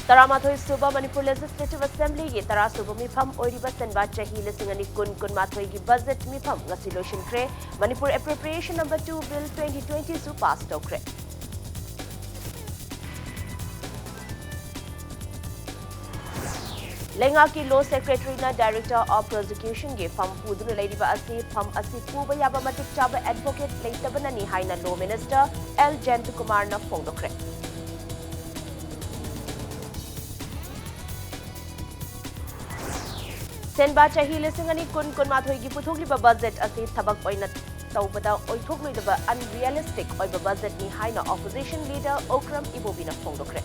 Taramathoi Suba Manipur Legislative Assembly gi Tara Suba Mifam Oiriba Senba Chahi Lisingani Kun Mathoi gi Budget Mifam Ngasiloshin Kre Manipur Appropriation Number 2 Bill 2020 su passed okre. Lengaki Law Secretary na Director of Prosecution gi Fam Pudru Ladiba Asi Fam Asi Puba Yaba Matik Chaba Advocate Laitabanani Haina Law Minister L. Jantukumar na Fongdokre. Senba Chahi Lisingani Kun Mathoi gi Puthokliba budget asi thabak oina taubada oithokloidaba unrealistic oiba budget ni haina opposition leader Okram Ibobina Fongdokre.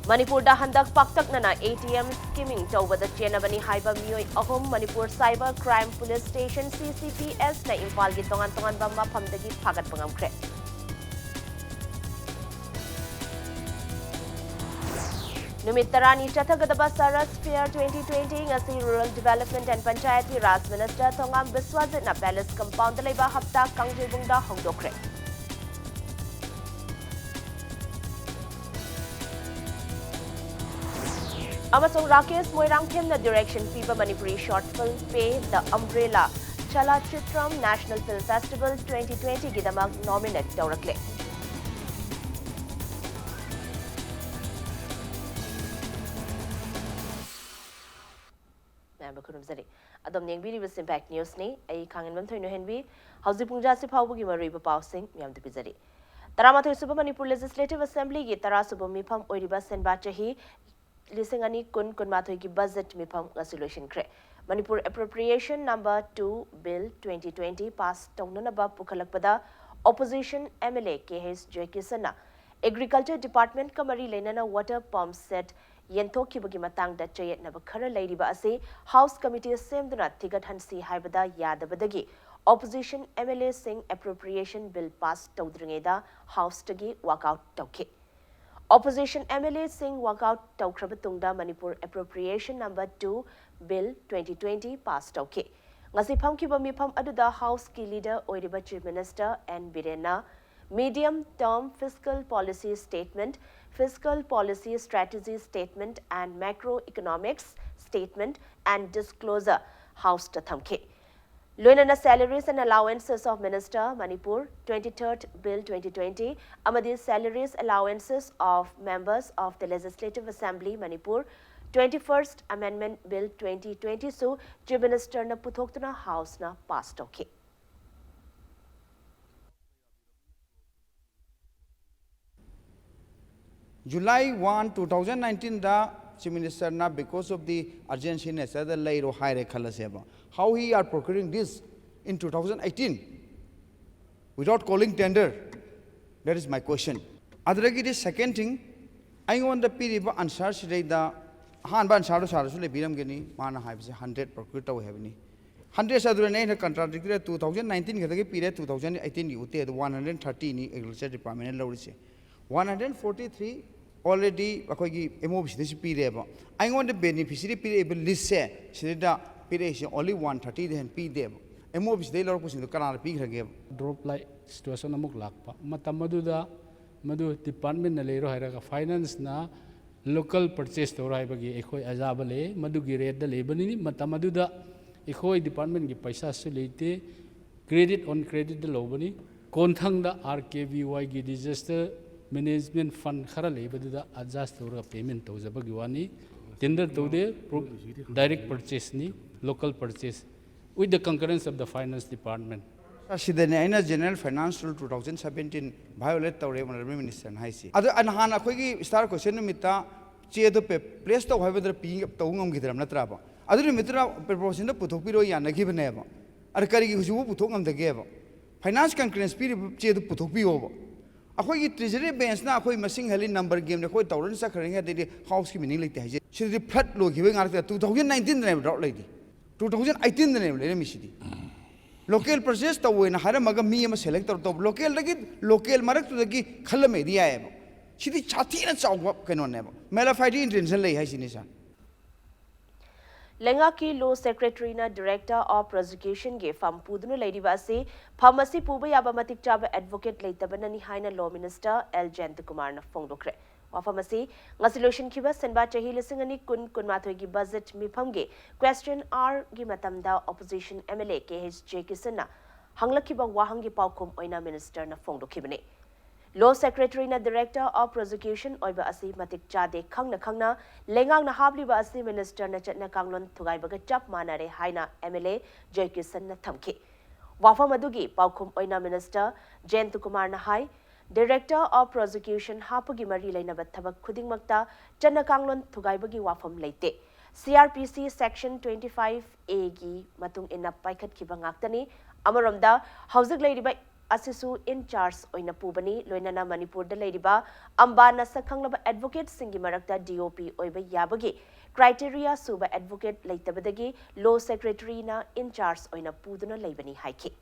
Manipur da handak paktak nana ATM skimming taubada chenabani haiba mioi ahom Manipur Cyber Crime Police Station CCPS na Impal gi tongan ba maphamdagi phagat pangamkre. Numit Tarani Chathagadaba Saras Fair 2020 ngasi Rural Development and Panchayati Raj Minister Thongam Biswajit na Palace Compound Laiba Hapta Kangjibungda Hongdokre. Amasong Rakesh Moirang Kim na direction Piba Manipuri Short Film Pay The Umbrella Chala Chitram National Film Festival 2020 Gidamag nominate Taurakle. Adam Ningbi was Impact News ni, a Kangan Manthino Henry, Hausi Punjasi Pau Gimari Pausing, Yam the Pizari. Taramato Super Manipur Legislative Assembly, Gitara Subo Mipam Oriba Senbachahi, Lisingani Kun Matoki Budget Mipam Resolution Cre. Manipur Appropriation Number 2 Bill 2020 passed Tonganaba Pukalakpada, Opposition MLA KH Joykisana, Agriculture Department Kamari Lenana Water Pump Set. Yentoki bagi matang da chayet na bakhara lairiba ase House Committee semduna tigat hansi haibada yadabadagi Opposition MLA Singh Appropriation Bill pass tawdringeda House tagi walkout tawke. Opposition MLA Singh walkout tawkrabatungda Manipur Appropriation Number 2 Bill 2020 pass tawke. Ngasi phamkiba mifam aduda House ki leader oiriba Chief Minister N. Birena Medium Term Fiscal Policy Statement, Fiscal Policy Strategy Statement and Macroeconomics Statement and Disclosure House Tathamke. Luenana Salaries and Allowances of Minister Manipur 23rd Bill 2020, Amadi Salaries Allowances of Members of the Legislative Assembly Manipur 21st Amendment Bill 2020 so Chief Minister na Puthoktuna House na passed okay. July 1, 2019 da Chief Minister na because of the urgenciness the lairo high khalaseba. How he are procuring this in 2018 without calling tender? That is my question. Adragi the second thing, I want the period answer today the Han ban shadow sarasule biram geni mana hybs 100 procured to have any 100 sadurane contradictory 2019 period 2018 you 130 ni agriculture department lawrise 143 already MOBs this period. I want the beneficiary period list period only 130 then P them. MOBs they love pushing the canal pig again. Drop like situation amok lakpa. Matamaduda Madu Department Nalero Hiraga Finance na local purchase to Raibagi Eco Azabale, Madugi read the Labani, Matamaduda Eco Department gi Paisa Sulite, credit on credit the Lobani, Kontang the RKVY gi disaster. Management fund kharale baduda adjust to payment to zabagiwani tender to the direct purchase ni local purchase with the concurrence of the finance department. Ashidana General Finance Rule 2017 violate the Honorable Minister and High. Other Anhana Kogi star question Mita Che the place to have the P of Tongam Gidram Natraba. Other Mitra proposing the Putopiro Yana given ever. Arkari Huzu Putongam the Gava. Finance concurrence period Che the Putopi over. Akhoi treasury bench na akhoi masing halin number game na khoi tawran sa kharenga de house ki meaning like haje shiri flat lo giving ar 2019 ne dot like 2018 ne le mi sidi local process to we na hara maga mi ma select to local lagi local marak to lagi khalla me dia ai sidi chati na chaw kano ne mela fighting intention lai hai sini sa Lengaki Law Secretary na Director of Prosecution ge fam pudunu ladiba ase pharmacy puba yaba matik chaba advocate leitabana ni haina Law Minister L. Kumar na fongdokre. Wa pharmacy ngasiloshin kiba senba chahi lisingani kun mathoi gi budget miphamge question R gi matamda opposition MLA KHJ Kisana hanglakiba wahangi paukum oina minister na fongdokibane. Law Secretary na Director of Prosecution oiba asi matik chade khangna lengang na habliba asi minister na chatna kanglon thugai baga chap manare haina MLA Jaykisan na thamki. Wafam adugi paukum oina minister Kumar na hai Director of Prosecution hapagi mari lainaba thabak khudingmakta chatna kanglon thugai bagi wafam leite. CRPC Section 25A gi matung ina paikhat kiba ngaktani amaromda hauzik leidiba Asisu in charge oina pubani loinana Manipur da leidiba ambana sakhanglaba advocate singi marakta DOP oiba yabagi criteria suba advocate leitabadagi law secretary na in charge oina puduna leibani haiki.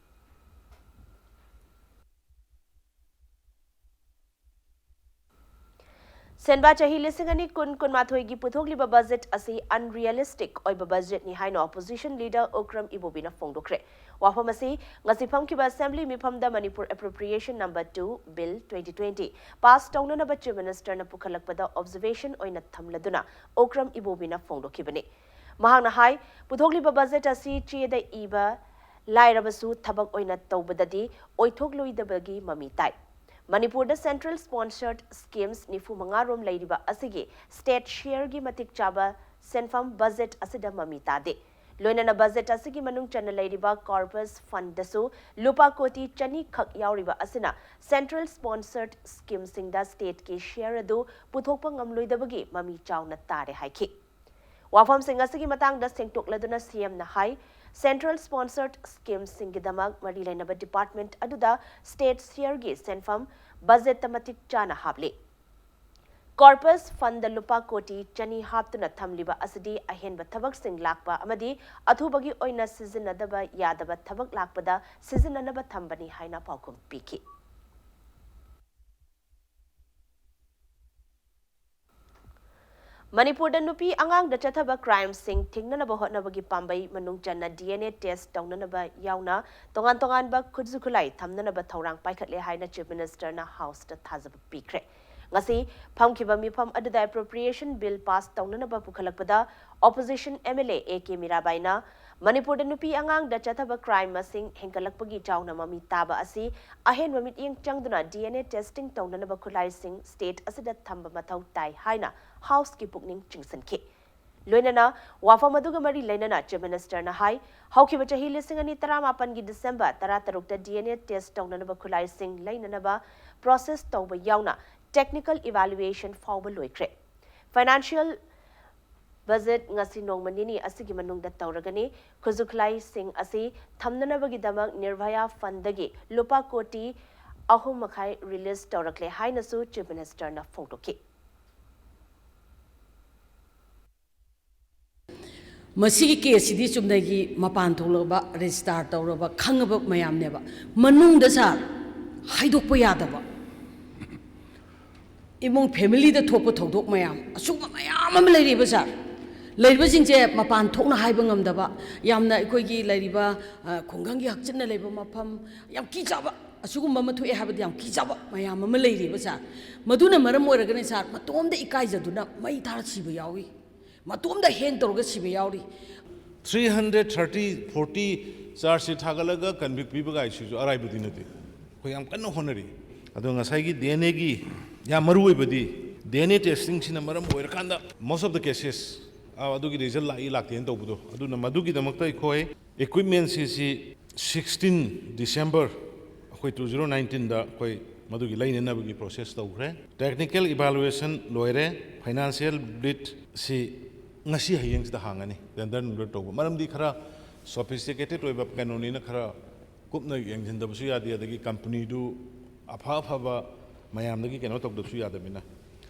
Senba chahi lisingani kun mathoi gi puthokliba budget asi unrealistic oiba budget ni haina opposition leader Okram Ibobina fongdokre. Wafamasi ngasipam kiba assembly miphamda Manipur appropriation number 2 bill 2020 passed down na Chief Minister na pukhalakpada observation oina thamladuna Okram Ibobina fongdokibani. Mahangna hai puthokliba budget asi chieda iba lairabasu thabak oina tawbadadi oithokloidabagi mami tai. Manipur da central sponsored schemes nifu mangarom leidiba asigi state share gi matik chaba senfam budget asida mamita de loinana budget asigi manung chana leidiba corpus fund dasu lupa koti chani khak yauriba asina central sponsored scheme singda state ki share adu puthokpa ngamloidabagi mami chawna tare haiki wafam singa asigi matang da sengtokladuna CM na hai Central sponsored schemes singidamag marilainaba department aduda state share gi senfam budget tamatik chana hable. Corpus fund lupa koti chani haptuna thamliba asidi ahenba thabak sing lakpa amadi athubagi oina sizinadaba yadaba thabak lakpada sizinanaba thambani haina paukum piki. Manipur da nupi angang da chathaba crime sing thingnanaba hotnabagi pambai manung channa DNA test tawnanaba yauna tongan ba khudzukhulai thamnanaba thorang paikhatle haina Chief Minister na house da thazaba pikre ngasi phamkiba mifam aduda appropriation bill pass tawnanaba pukhalakpada opposition MLA AK Mirabai na Manipur da nupi angang da chathaba crime masing hengkalakpagi chawna mami taba asi ahen mamit yeng changduna DNA testing tawnanaba khulai sing state asida thamba mathau tai haina house ki pukning chingsan ki loinana wafam aduga mari lainana Chief Minister na hai haukiba chahi lisingani 18 gi December 16 ta DNA test tawnanaba khulai sing lainana ba process tawba yauna technical evaluation fawba loikre financial budget ngasi nongmanini asigi manung da tawragani khuzukhlai sing asi thamnanabagi damak Nirbhaya fund dagi lupa koti ahum makhai release tawrakle haina su Chief Minister na phongtoki Masigi case di chumdagi mapan tholoba register tawraba khangaba mayam neba manung da sar haidokpa yadaba imong family da thokpa thodok mayam asuma mayam am leiriba sar leiriba singje mapan thokna haiba ngamdaba yamna ikoi leiriba khonggangi hakchinna leiba mafam yam ki jaba asugum mama thoi habadi yam ki jaba mayam am leiriba sar maduna maram oiragane sar matomda ikai jaduna mai thar siba yawi matomda hang torga siba yauri 330-40 charge sheet thagalaga convict piba ga issue arai budi nati ko yam kanno honari ado ngasai gi DNA gi ya maru ibadi DNA testing sina maram oirkanda most of the cases adugi result la ilakte en tobudo aduna madugi damakta ikoi equipment si 16 December akoi 2019 da koi madugi line nabagi process tawre technical evaluation loire financial bit si ngasi hayeng da hangani tender number tobu maramdi khara sophisticated oiba kanoni na khara kupna yengjin da busu yadi adagi company du apha ba mayam dagi keno tok su yadamina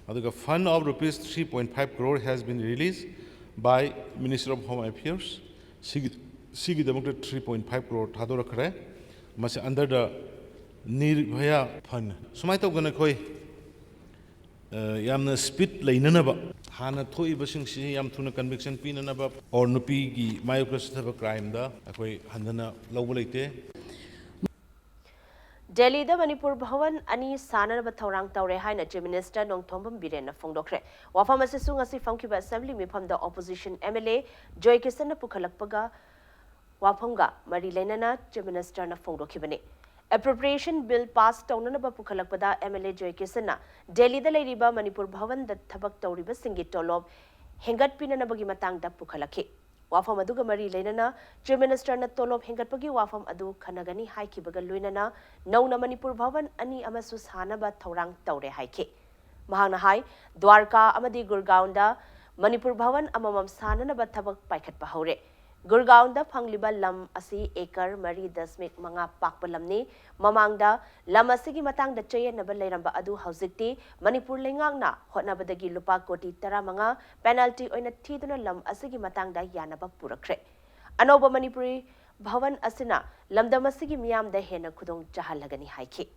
aduga fund of rupees 3.5 crore has been released by Minister of Home Affairs sigi democrat 3.5 crore thadora khare mas under the Nirbhaya fund sumai to gana koi yamna speed leinanaba hana thoibasingsi yam thuna conviction pinanaba or nupi gi myoclostaba crime da akoi handana lawba leite Delhi da Manipur Bhavan ani sanar ba thaurang taure haina Chief Minister Nongthombam Biren na phongdokre wafam ase sunga si phangkiba assembly mifam da opposition MLA Joy Kisan na pukhalakpaga wafamga mari lenana Chief Minister na phongdokhibani appropriation bill pass taunana ba pukhalakpada MLA Joy Kisan na Delhi da leiriba Manipur Bhavan da thabak tauriba singi tolob hengat pinana bagi matang da pukhalakhi wafam adu ga mari lenana Chief Minister na tolob hengat pagi wafam adu khanagani haikibaga luinana nauna Manipur Bhavan ani amasu sana ba thaurang taure haike mahangna hai Dwarka amadi Gurgaon da Manipur Bhavan amamam sana na ba thabak paikhat pa hore Gurgaon da phangliba lam asi ekar mari dasmik manga pakpa lamni mamangda lam asigi matang da chayen na ba leiramba adu hauzikti Manipur lengang na hotnabadagi lupa koti tara manga penalty oina thiduna lam asigi matang da yanaba purakre anoba Manipuri Bhavan asina lamdam asigi miyam da hena khudong chahalagani haike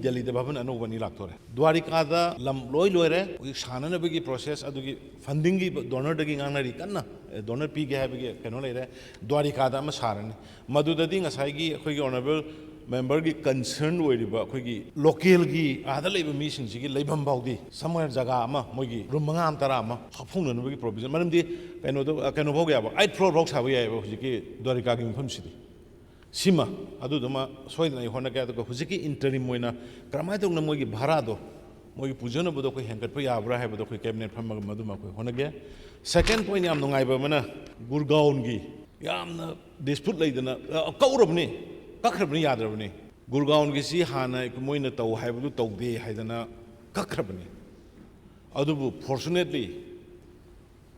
Delhi the Bhavan Anubani Laktore. Dwarika the Lam Loy Lore, we Shanana Bigi process, Adugi funding donor digging Anari Kana, donor pig having Canolere, Dwarika the Masaran, Madudading Asagi, Hogi Honorable member concerned with local gi other labor missions, labor body, somewhere Zagama, Mogi, Rumangam Tarama, Hapun and Wiki provision. Madam D. Canovoga, I pro rocks have Dwarika from city. Sima, Adudama, Soydana Honaka, Husiki interim Moina, Gramato Namogi Barado, Mogi Pujana Budoko Hankapuya, Brahab, the cabinet from Maduma Honage. Second point, Yam Nongibamana, Gurgaongi, Yam dispute like the Kaurabni, Kakrabni Yadravni, Gurgaongi, Si Hana, Moina Tau, have to talk de Haidana, Kakrabni. Adubu, fortunately,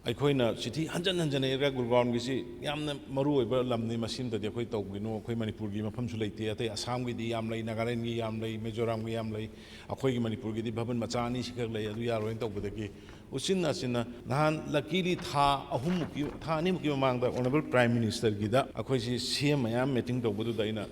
Aikoina city, Hanjan area Gurgaon Gisi, Yam Maru, Lamni Masim, that the Koito, we know Manipur Gima Pamsulate, Assam with the Yamlay, Nagarengi Yamlay, Mizoram Yamlay, Akoi Manipur, the Baban Machani, Shikalay, we are went over the gay. Usina Sina, Nahan, Lakili Ta, Ahumuki, Tanim among the Honorable Prime Minister Gida, Akoisi, CM, meeting the Bududaina,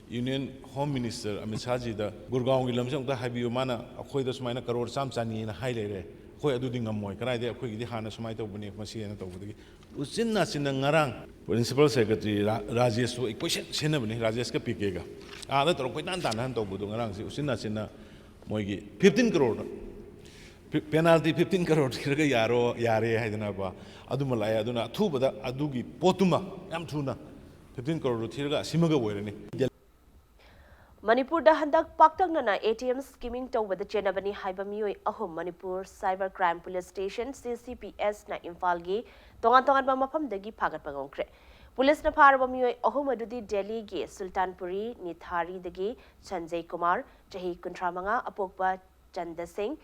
Union Home Minister, Amisaji, the Gurgaon Lamsam, the Habiumana, Akoidas Mina Karor Samsani in a high layer. Koi aduding a moy, kara de koi di hana sumai to bune masi na to budi. Usin na sin ngarang Principal Secretary Rajesh to equation sin bune Rajesh ka pikega. Ada to koi tan tan to budu ngarang si usin na sin na moy gi 15 crore penalty 15 crore kira yaro yare haidana ba adumalaya aduna thu bada adugi potuma yam thuna 15 crore thiraga simaga boirani. Manipur da handak paktangna ATM skimming tawbada chenabani haiba mioi ahum Manipur Cyber Crime Police Station CCPS na Imphal gi tongan ba mafam dagi phagat pangongkre Police na pharaba mioi ahum adudi Delhi gi Sultanpuri Nithari dagi Sanjay Kumar chahi kuntramanga apokba Chanda Singh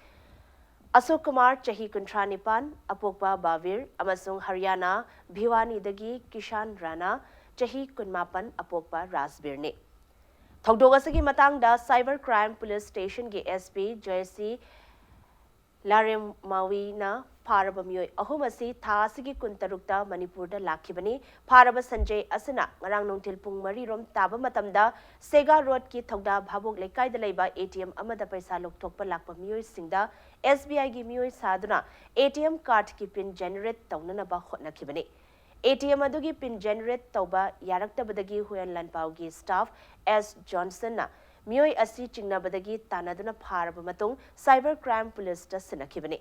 Ashok Kumar chahi kuntranipan apokba Bavir amasung Haryana Bhiwani dagi Kishan Rana chahi kunmapan apokba Rasbir ne Thogdogasagi matang da Cyber Crime Police Station ge SP Joyce Larem Mawi na Paraba Miyoi Ahumasi Thasigi Kuntarukta Manipur da Lakibani Paraba Sanjay Asana Ngarang Nongtil Pung Mari Rom Taba Matamda Sega Road ki Thogda Bhabok Lekai da Leiba ATM Amada Paisa Lok Thokpa Lakpa Miyoi Singda SBI gi Miyoi Saduna ATM card ki pin generate taunana ba hotna kibani ATM adugi pin generate tauba yaraktabadagi huyan lanpaugi staff S Johnson na mioi asi chingnabadagi tanaduna pharaba matung Cyber Crime Police ta sinakibani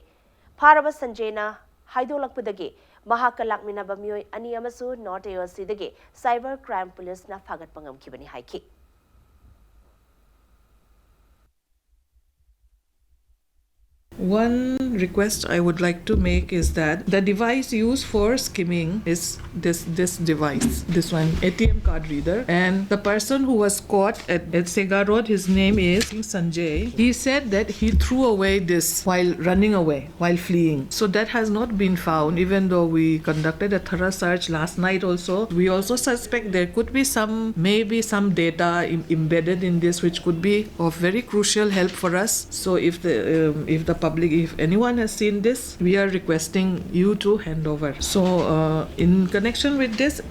pharaba Sanjayna haidolakpadagi mahakalakminaba mioi ani amasu North AOC dagi Cyber Crime Police na phagat pangam kibani haiki One request I would like to make is that the device used for skimming is this device, this one, ATM card reader. And the person who was caught at Sega Road, his name is Sanjay. He said that he threw away this while running away, while fleeing. So that has not been found, even though we conducted a thorough search last night also. We also suspect there could be maybe some data embedded in this, which could be of very crucial help for us. So if the public, if anyone has seen this, we are requesting you to hand over. So in connection with this,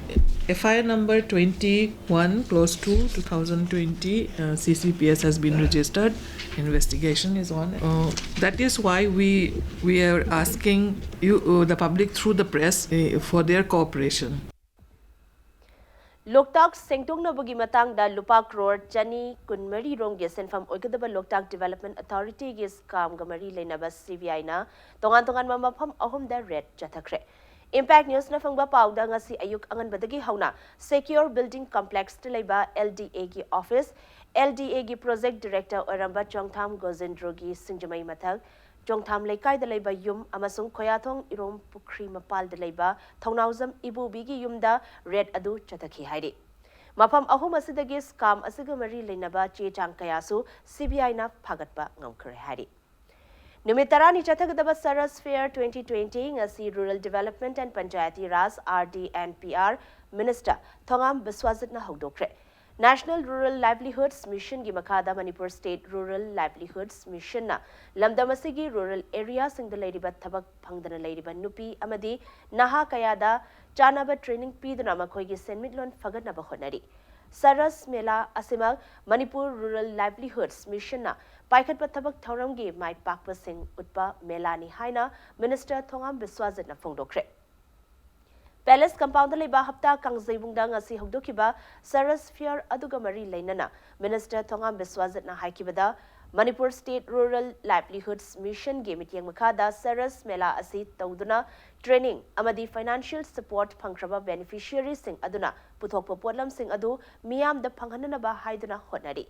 FIR number 21/2/2020, CCPS has been registered. Investigation is on. That is why we are asking you, the public through the press, for their cooperation. Loktak Sengtongnabugi Matangda Lupa Crore Chani Kunmari Rongi Senfam Oikadaba Loktak Development Authority gis Kam Gamari Lenaba CVI na Tongan Mamapam Ahum da Red Jatakre. Impact News na fangba pauda nga si ayuk angan badagi hauna Secure Building Complex Tilaiba LDA gi Office LDA gi Project Director Oramba Chongtham Gozendrogi Sinjamai Mathag Chongtham Laikai da Laiba Yum Amasung Koyathong Irom Pukri Mapal da Laiba Thongnauzam Ibu Bigi Yumda Red Adu Chataki Haidi Mapam Ahum Asidagi Scam Asigamari Lenaba Che Chang Kayasu CBI na Pagatba Ngamkare Haidi Numitarani Chathagadaba Saras Fair 2020 ngasi Rural Development and Panchayati Ras RDNPR Minister Thongam Biswazit na Hogdokre National Rural Livelihoods Mission gi makada Manipur State Rural Livelihoods Mission na lamdamasigi rural area singda ladiba thabak phangdana ladiba nupi amadi naha kayada chanaba training piduna makoi gi senmitlon fagatnaba honari Saras Mela Asimal Manipur Rural Livelihoods Mission na Paikat Patabak Thoramgi Mai Pakpa Singh Utpa Melani Haina Minister Thongam Biswazit na Fongdokre Palace Compound Leba Hapta Kangzaibungda ngasi Hogdokiba Saras Fair Adugamari Lainana Minister Thongam Biswazit na Haikibada Manipur State Rural Livelihoods Mission gi mityang makada Saras Mela asi Tauduna Training Amadi Financial Support Pangkraba Beneficiaries Sing Aduna Puthokpa Potlam Sing Adu Miyam da Panghananaba Haiduna Honari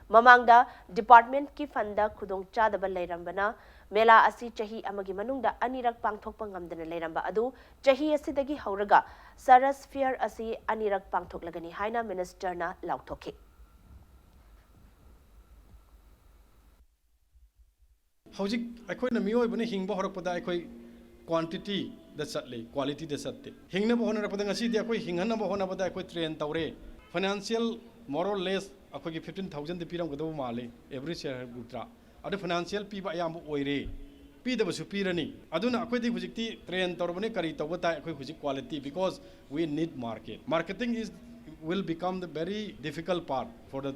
Mamangda Department ki fanda Kudong Chadaba Lairambana Mela asi Chahi Amagi Manungda Anirak Pangthokpa ngamdana Lairamba Adu Chahi asidagi Hauraga Saras Fair asi Anirak Pangthoklagani Haina Minister na Lauthoki Howjik akoina miyoibane hingba horakpada akoi quantity da chatle quality da chatte hingna ba honarapada ngasi de akoi hinghanna ba honabada akoi train tawre financial more or less akoi gi 15000 de piram gado male every share gutra adu financial pi ba yam oire pi da basu pirani aduna akoi di hujikti train tawbane kari tawbata akoi hujik quality because we need marketing will become the very difficult part for the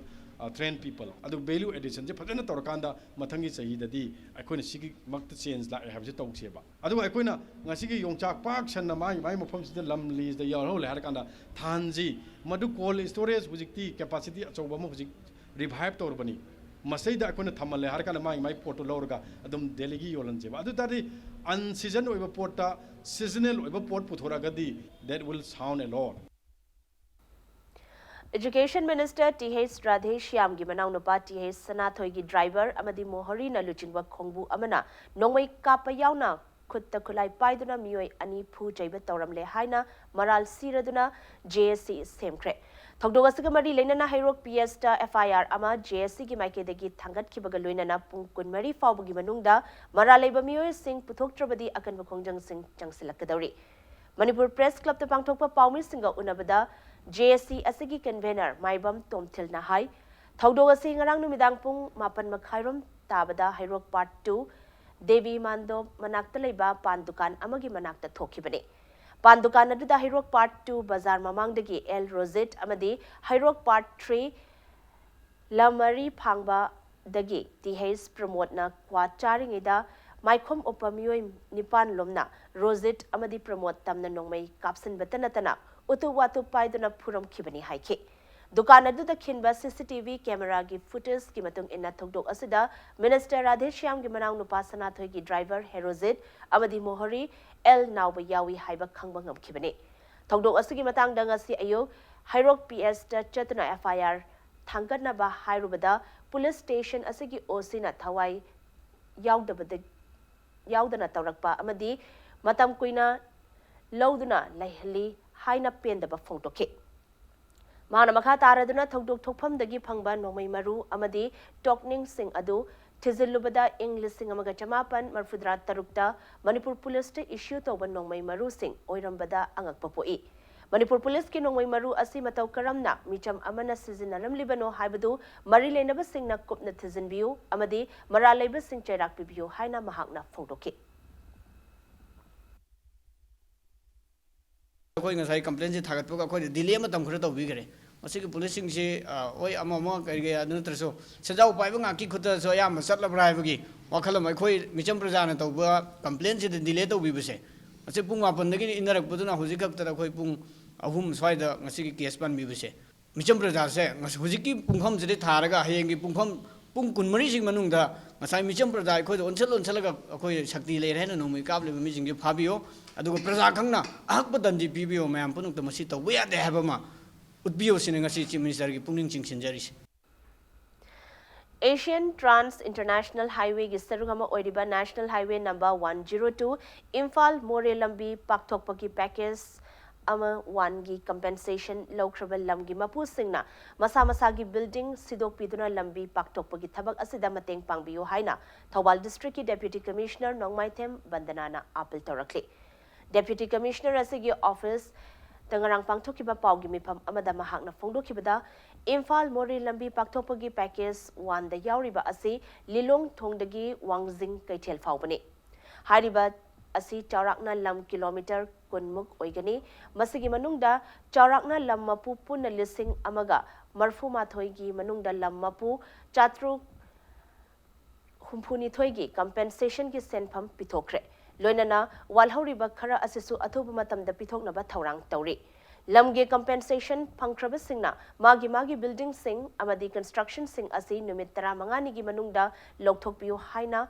trained people. Adu value addition je phajana torkanda mathangi sahi dadi akoina sigi makta change la have je tawk seba. Adu akoina ngasigi yongchak pak sanna mai mafam sida lam lease da yaro le har kanda thanji madu cold storage hujikti capacity achoba mo hujik revive tor bani. Masai da akoina thamale har kanda mai photo lorga adum deligi yolan jeba. Adu tadi unseason oiba porta seasonal oiba port puthora gadi that will sound a lot. Education Minister T.H. Radhe Shyam gi manau nupa T.H. Sanathoi gi driver amadi mohori na luchinwa khongbu amana nongwai kapa yauna khutta khulai paiduna miyoi ani phu jaiba tawramle haina maral siraduna JSC semkre thogdog asiga mari leinana hairok PS ta FIR ama JSC gi maike degi thangat khibaga loinana pung kunmari fawbu gi manungda maralaiba miyoi sing puthoktrabadi akanba khongjang sing changsilakadori Manipur Press Club ta pangthokpa paumi singa unabada JSC asigi convener Maibam Tomthil na hai Thaudo asi ngarang numidang pung mapan makhairom tabada Hairok Part 2 Devi Mando manakta leiba pandukan amagi manakta thokibani pandukan aduda Hairok Part 2 Bazar mamangdagi El Rosette amadi Hairok Part 3 Lamari Phangba dagi TH promote na kwa charingida Maikhom opamioi nipan lomna Rosette amadi promote tamna nongmai kapsin batanatana Utu watu paiduna puram kibani haike. Dukan adu da kinba CCTV camera gi footage ki matung inna thokdok asida Minister Radhe Shyam gi manang nupa Sanathoi gi driver Herozit amadi mohori El Nauba Yawi haiba khangba ngam kibani. Thokdok asigi matang danga si ayo Hairok PS ta chatuna FIR thangat na ba hairubada police station asigi OC na thawai yaudana tawrakpa amadi matam kuina lauduna laihli Haina penda ba phongtoke Mana makha taraduna thogdok thokpham dagi phangba nomai maru amadi tokning sing adu thizilubada English sing amaga chamapan marfudra tarukta Manipur Police te issue toba nomai maru sing oirambada angakpa poi Manipur Police ki nomai maru asi mataw karamna micham amana sizinaram libano haibadu mari lenaba sing na kupna thizinbiu amadi maralaiba sing chairak pibiu haina mahakna phongtoke ꯑꯩꯈꯣꯏ ꯉꯁꯥꯏ ꯀꯝꯄ꯭ꯂꯦꯟꯁꯦ ꯊꯥꯒꯠꯄꯒ ꯑꯩꯈꯣꯏꯅ delay ꯃꯇꯝ ꯈꯔ ꯇꯧꯕꯤꯈ꯭ꯔꯦ ꯃꯁꯤꯒꯤ ꯄꯨꯂꯤꯁꯁꯤꯡꯁꯤ ꯍꯣꯏ ꯑꯃ ꯀꯔꯤ ꯑꯗꯨ ꯅꯠꯇ꯭ꯔꯁꯨ ꯁꯦꯟꯖꯥꯎ ꯄꯥꯏꯕ ꯉꯥꯛꯀꯤ ꯈꯨꯠꯇꯁꯨ ꯑꯌꯥꯝꯕ ꯆꯠꯂꯕ꯭ꯔꯥ ꯍꯥꯏꯕꯒꯤ ꯋꯥꯈꯜ ꯑꯃ ꯑꯩꯈꯣꯏ ꯃꯤꯆꯝ ꯄ꯭ꯔꯖꯥꯅ ꯇꯧꯕ ꯀꯝꯄ꯭ꯂꯦꯟꯁꯤꯗ ꯗꯤꯂꯦ ꯇꯧꯕꯤꯕꯁꯦ ꯉꯁꯤ ꯄꯨꯡ 8ꯗꯒꯤ ꯏꯟꯅꯔꯛꯄꯗꯨꯅ ꯍꯧꯖꯤꯛ ꯈꯛꯇꯗ ꯑꯩꯈꯣꯏ ꯄꯨꯡ 3 ꯁ꯭ꯋꯥꯏꯗ ꯉꯁꯤꯒꯤ ꯀꯦꯁ ꯄꯥꯟꯕꯤꯕꯁꯦ ꯃꯤꯆꯝ ꯄ꯭ꯔꯖꯥꯁꯦ ꯍꯧꯖꯤꯛꯀꯤ ꯄꯨꯡꯐꯝꯁꯤꯗ ꯊꯥꯔꯒ ꯍꯌꯦꯡꯒꯤ ꯄꯨꯡꯐꯝ ꯄꯨꯡ 24ꯁꯤꯒꯤ ꯃꯅꯨꯡꯗ ꯉꯁꯥꯏ ꯃꯤꯆꯝ ꯄ꯭ꯔꯖꯥ ꯑꯩꯈꯣꯏꯗ ꯑꯣꯟꯁꯜꯂꯒ ꯑꯩꯈꯣꯏ ꯁꯛꯇꯤ ꯂꯩꯔꯦ ꯍꯥꯏꯅ ꯅꯣꯡꯃꯩ ꯀꯥꯞꯂꯤꯕ ꯃꯤꯁꯤꯡꯁꯦ ꯐꯥꯕꯤꯌꯣ ꯑꯗꯨꯒ ꯄ꯭ꯔꯖꯥ ꯈꯪꯅ ꯑꯍꯛꯄ ꯗꯟꯗꯤ ꯄꯤꯕꯤꯌꯣ ꯃꯌꯥꯝ ꯄꯨꯝꯅꯃꯛꯇ ꯃꯁꯤ ꯇꯧꯕ ꯌꯥꯗꯦ ꯍꯥꯏꯕ ꯑꯃ ꯎꯠꯄꯤꯌꯣ ꯁꯤꯅ ꯉꯁꯤ ꯆꯤꯐ ꯃꯤꯅꯤꯁꯇꯔꯒꯤ ꯄꯨꯛꯅꯤꯡ ꯆꯤꯡꯁꯤꯟꯖꯔꯤꯁꯤ Asian Trans International Highway gi sarugama oiriba National Highway number 102 Imphal More Lambi Pakthokpagi package ama 1 gi compensation lawkraba lamgi mapu singna masa masagi building sidok piduna lambi Pakthokpagi thabak asida mateng pangbiyo haina Thawal District ki Deputy Commissioner Nongmaithem Bandanana appeal torakli Deputy Commissioner asigi office Tangarang pangthokiba pawgi mifam amada mahakna phongdokibada Imphal More Lambi Pakthokpagi package 1 da yauriba asi Lilong Thongdagi Wangjing Kaithel Faubani Hariba asi Chaurakna lam kilometer kunmuk oigani masigi manungda Chaurakna lam mapu punna lising amaga marfu mathoigi manungda lam mapu chatru humpuni thoigi compensation ki senpham pithokre loinana walhoriba khara asisu athuba matamda pithoknaba thaurang tawri lamge compensation phangkraba singna magi building sing amadi construction sing asi numit 15 gi manungda lokthokpiu haina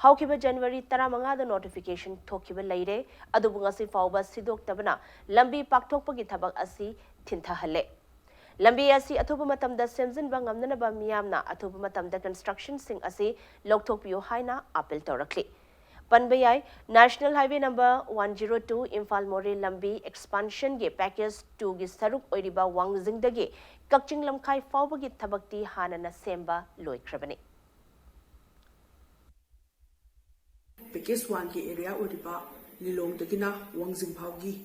haukiba January 15 da notification thokiba leire adubu ngasi fauba sidok tabana lambi pakthokpagi thabak asi thinthahalle lambi asi athuba matamda semjinba ngamnanaba miyamna athuba matamda construction sing asi lokthokpiu haina appeal torakli Panbayai National Highway number 102 Imphal More Lambi expansion ge package 2 gi saruk oiriba Wangjing dagi Kakching Lamkhai faubagi thabakti hanana semba loikrabani Package 1 ki area oiriba Lilong dagina Wangjing phaugi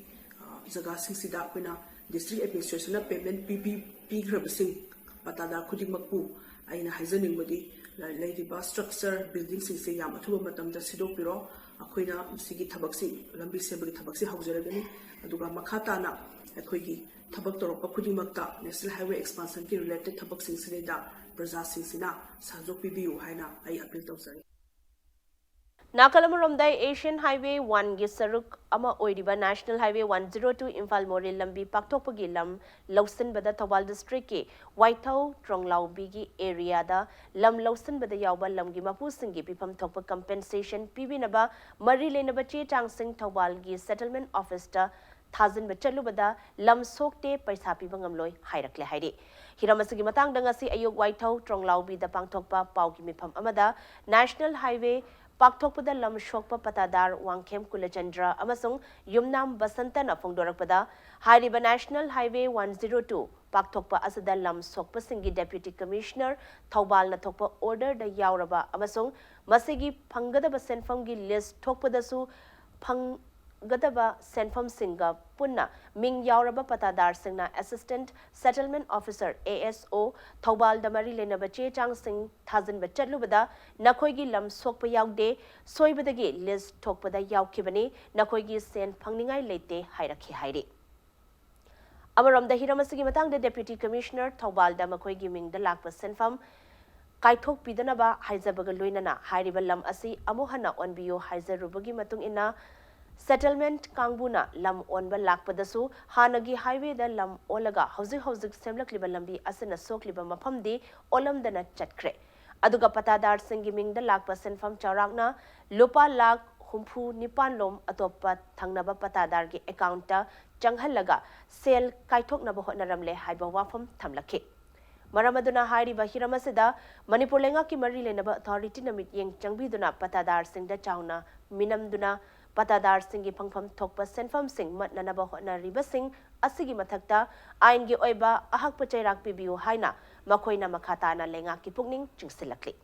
jaga singsida koina district administration na payment pi grabsing patada khudimakpu aina haizaning modi Ladiba structure building singse yam athuba matamda sidopiro akoina sigi thabakse lambi sebagi thabakse haujaragani aduga makhatana akoigi thabak torokpa khudimakta national highway expansion ki related thabak singsida praja singsina sahjok pibiu haina ai appeal tawsari Nakalamuromdai Asian Highway 1 gi saruk ama oiriba National Highway 102 Imphal More Lambi Pakthokpagi lam Lausin bada Thawal District ki Waithau Tronglau bigi area da lam Lausin bada yawba lam gi mapu singi pifam thokpa compensation pibinaba mari lenaba che changsing Thawal gi settlement office ta thazin bachalu bada lam sokte paisa pibangam loi hairakle hairi Hiramasigi matang dangasi ayuk Waithau Tronglau bi da pangthokpa pawgi mifam amada National Highway Pakthokpada lam shokpa patadar Wangkhem Kulachandra amasung Yumnam Basantana phongdorakpada Hariba National Highway 102 Pakthokpa asada lam sokpa singi Deputy Commissioner Thawbal na thokpa order da yauraba amasung masigi phangadaba senfam gi list thokpadasu phangadaba senfam singa punna ming yauraba patadar singna Assistant Settlement Officer ASO Thawbal damari lenaba che chang sing thazin bachalubada nakoigi lam sokpa yaude soibadagi list thokpada yaukibani nakoigi sen phangningai leite hairakhi hairi Amaramda Hiramasigi matangda Deputy Commissioner Thawbal da makoigi mingda lakpa senfam kaithok pidanaba haizabaga loinana hairiba lam asi amuhana onbiyo haizarubagi matung ina Settlement Kangbuna lam onba lakpadasu hanagi highway da lam olaga hauzik semlakliba lambi asina sokliba mafamdi olamdana chatkre aduga patadar singi mingda lakpa senfam chawrakna lupa lak humpu nipan lom atopa thangnaba patadar gi account ta changhalaga sel kaithoknaba hotnaramle haiba wafam thamlakhi Maramaduna Hariba Hiramasida Manipur lenga ki mari lenaba authority namit yeng changbiduna patadar singda chawna minamduna Patadar singi phangpham thokpa senfam sing matnanaba hotnariba sing asigi mathakta aingi oiba ahakpa chairak pibiu haina makoina makhatana lenga ki pukning chingsilakli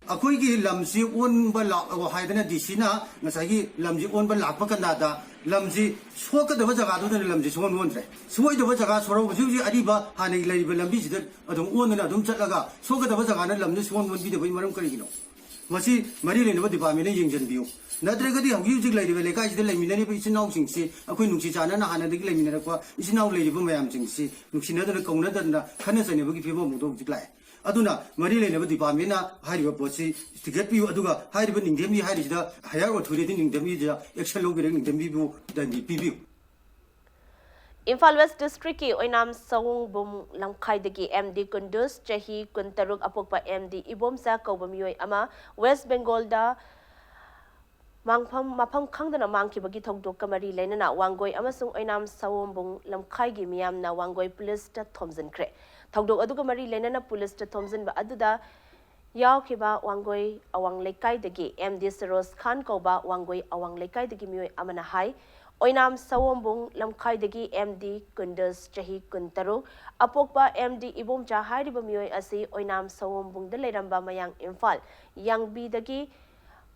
ꯑꯩꯈꯣꯏꯒꯤ ꯂꯝꯁꯤ ꯑꯣꯟꯕ ꯂꯥꯛꯑꯣ ꯍꯥꯏꯗꯅ ꯗꯤꯁꯤꯅ ꯉꯁꯥꯏꯒꯤ ꯂꯝꯁꯤ ꯑꯣꯟꯕ ꯂꯥꯛꯄ ꯀꯥꯟꯗ ꯂꯝꯁꯤ ꯁꯣꯛꯀꯗꯕ ꯖꯒꯥꯗꯨꯗꯅ ꯂꯝꯁꯤ ꯁꯣꯛꯍꯟꯗ꯭ꯔꯦ ꯁꯣꯏꯗꯕ ꯖꯒꯥ ꯁꯣꯔꯧ ꯍꯧꯖꯤꯛ ꯍꯧꯖꯤꯛ ꯑꯔꯤꯕ ꯍꯥꯟꯅꯒꯤ ꯂꯩꯔꯤꯕ ꯂꯝꯕꯤꯁꯤꯗ ꯑꯗꯨꯝ ꯑꯣꯟꯗꯅ ꯑꯗꯨꯝ ꯆꯠꯂꯒ ꯁꯣꯛꯀꯗꯕ ꯖꯒꯥꯅ ꯂꯝꯁꯤ ꯁꯣꯛꯍꯟꯕꯤꯗꯕꯒꯤ ꯃꯔꯝ ꯀꯔꯤꯒꯤꯅꯣ ꯃꯁꯤ ꯃꯔꯤ ꯂꯩꯅꯕ ꯗꯤꯄꯥꯔꯠꯃꯦꯟꯠꯅ ꯌꯦꯡꯁꯤꯟꯕꯤꯌꯨ ꯅꯠꯇ꯭ꯔꯒꯗꯤ ꯍꯧꯖꯤꯛ ꯍꯧꯖꯤꯛ ꯂꯩꯔꯤꯕ ꯂꯩꯀꯥꯏꯁꯤꯗ ꯂꯩꯃꯤꯟꯅꯔꯤꯕ ꯏꯆꯤꯟ ꯏꯅꯥꯎꯁꯤꯡꯁꯤ ꯑꯩꯈꯣꯏ ꯅꯨꯡꯁꯤ ꯆꯥꯟꯅꯅ ꯍꯥꯟꯅꯗꯒꯤ ꯂꯩꯃꯤꯟꯅꯔꯛꯄ ꯏꯆꯤꯟ ꯏꯅꯥꯎ ꯂꯩꯔꯤꯕ ꯃꯌꯥꯝꯁꯤꯡꯁꯤ ꯅꯨꯡꯁꯤꯅꯗꯅ ꯀꯧꯅꯗꯅ ꯈꯟꯅ ꯆꯩꯅꯕꯒꯤ ꯐꯤꯕꯝ ꯑꯃꯗ ꯍꯧꯖꯤꯛ ꯂꯥꯛꯑꯦ ꯑꯗꯨꯅ ꯃꯔꯤ ꯂꯩꯅꯕ ꯗꯤꯄꯥꯔꯠꯃꯦꯟꯠꯅ ꯍꯥꯏꯔꯤꯕ ꯄꯣꯠꯁꯤ ꯊꯤꯒꯠꯄꯤꯌꯨ ꯑꯗꯨꯒ ꯍꯥꯏꯔꯤꯕ ꯅꯤꯡꯊꯦꯝꯕꯤ ꯍꯥꯏꯔꯤꯁꯤꯗ ꯍꯥꯌꯔ ꯑꯣꯊꯣꯔꯤꯇꯤ ꯅꯤꯡꯊꯦꯝꯕꯤꯗ ꯑꯦꯛꯁꯟ ꯂꯧꯕꯤꯔꯒ ꯅꯤꯡꯊꯦꯝꯕꯤꯕꯨ ꯗꯟꯗꯤ ꯄꯤꯕꯤꯌꯨ Imphal West District ki Oinam Sawungbum Lamkhaidagi MD Kundus Chahi Kuntaruk Apokpa MD Ibomsa Kaubamioi Ama West Bengal da Mapam Kangdana Mankibagi Togdok Kamari Lenana Wangoi Amasung Oinam Sawumbung Lamkhaigi Miamna Wangoi Police ta Thompson Kre Togdok Adugamari Lenana Police ta Thompson ba Aduda Yaw Kiba Wangoi Awang Lekai dagi MD Saros Khan Koba Wangoi Awang Lekai dagi Mioi Amana Hai Oinam Sawombung Lamkhaidagi MD Kundus Chahi Kuntaruk Apokpa MD Ibomcha Hairiba Mioi Asi Oinam Sawombung da Leiramba Mayang Imphal Yang B dagi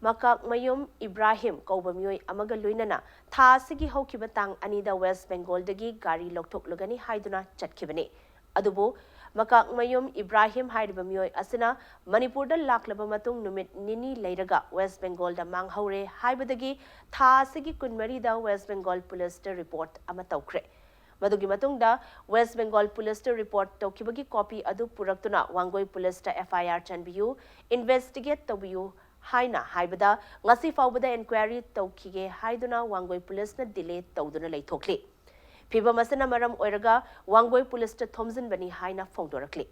Makak Mayum Ibrahim Kauba Mioi Amaga Luinana Tha Sigi Hokiba Tang Anida West Bengal dagi Gari Loktok Lugani Haiduna Chatkibani Adubu Makak Mayum Ibrahim Hairiba Mioi Asina Manipur da Laklaba Matung Numit Nini Leiraga West Bengal da Manghaure Haibadagi Tha Sigi Kunmari da West Bengal Police da report ama taukre Madugi Matung da West Bengal Police da report taukibagi copy adu puraktuna Wangoi Police da FIR chanbiyu investigate tabiyu Haina Haibada Ngasi Faubada inquiry taukige Haiduna Wangoi Police na delay tauduna leithokli Piba Masana Maram Oiraga, Wangoi Police to Thompson Bani Haina Fongdorakli.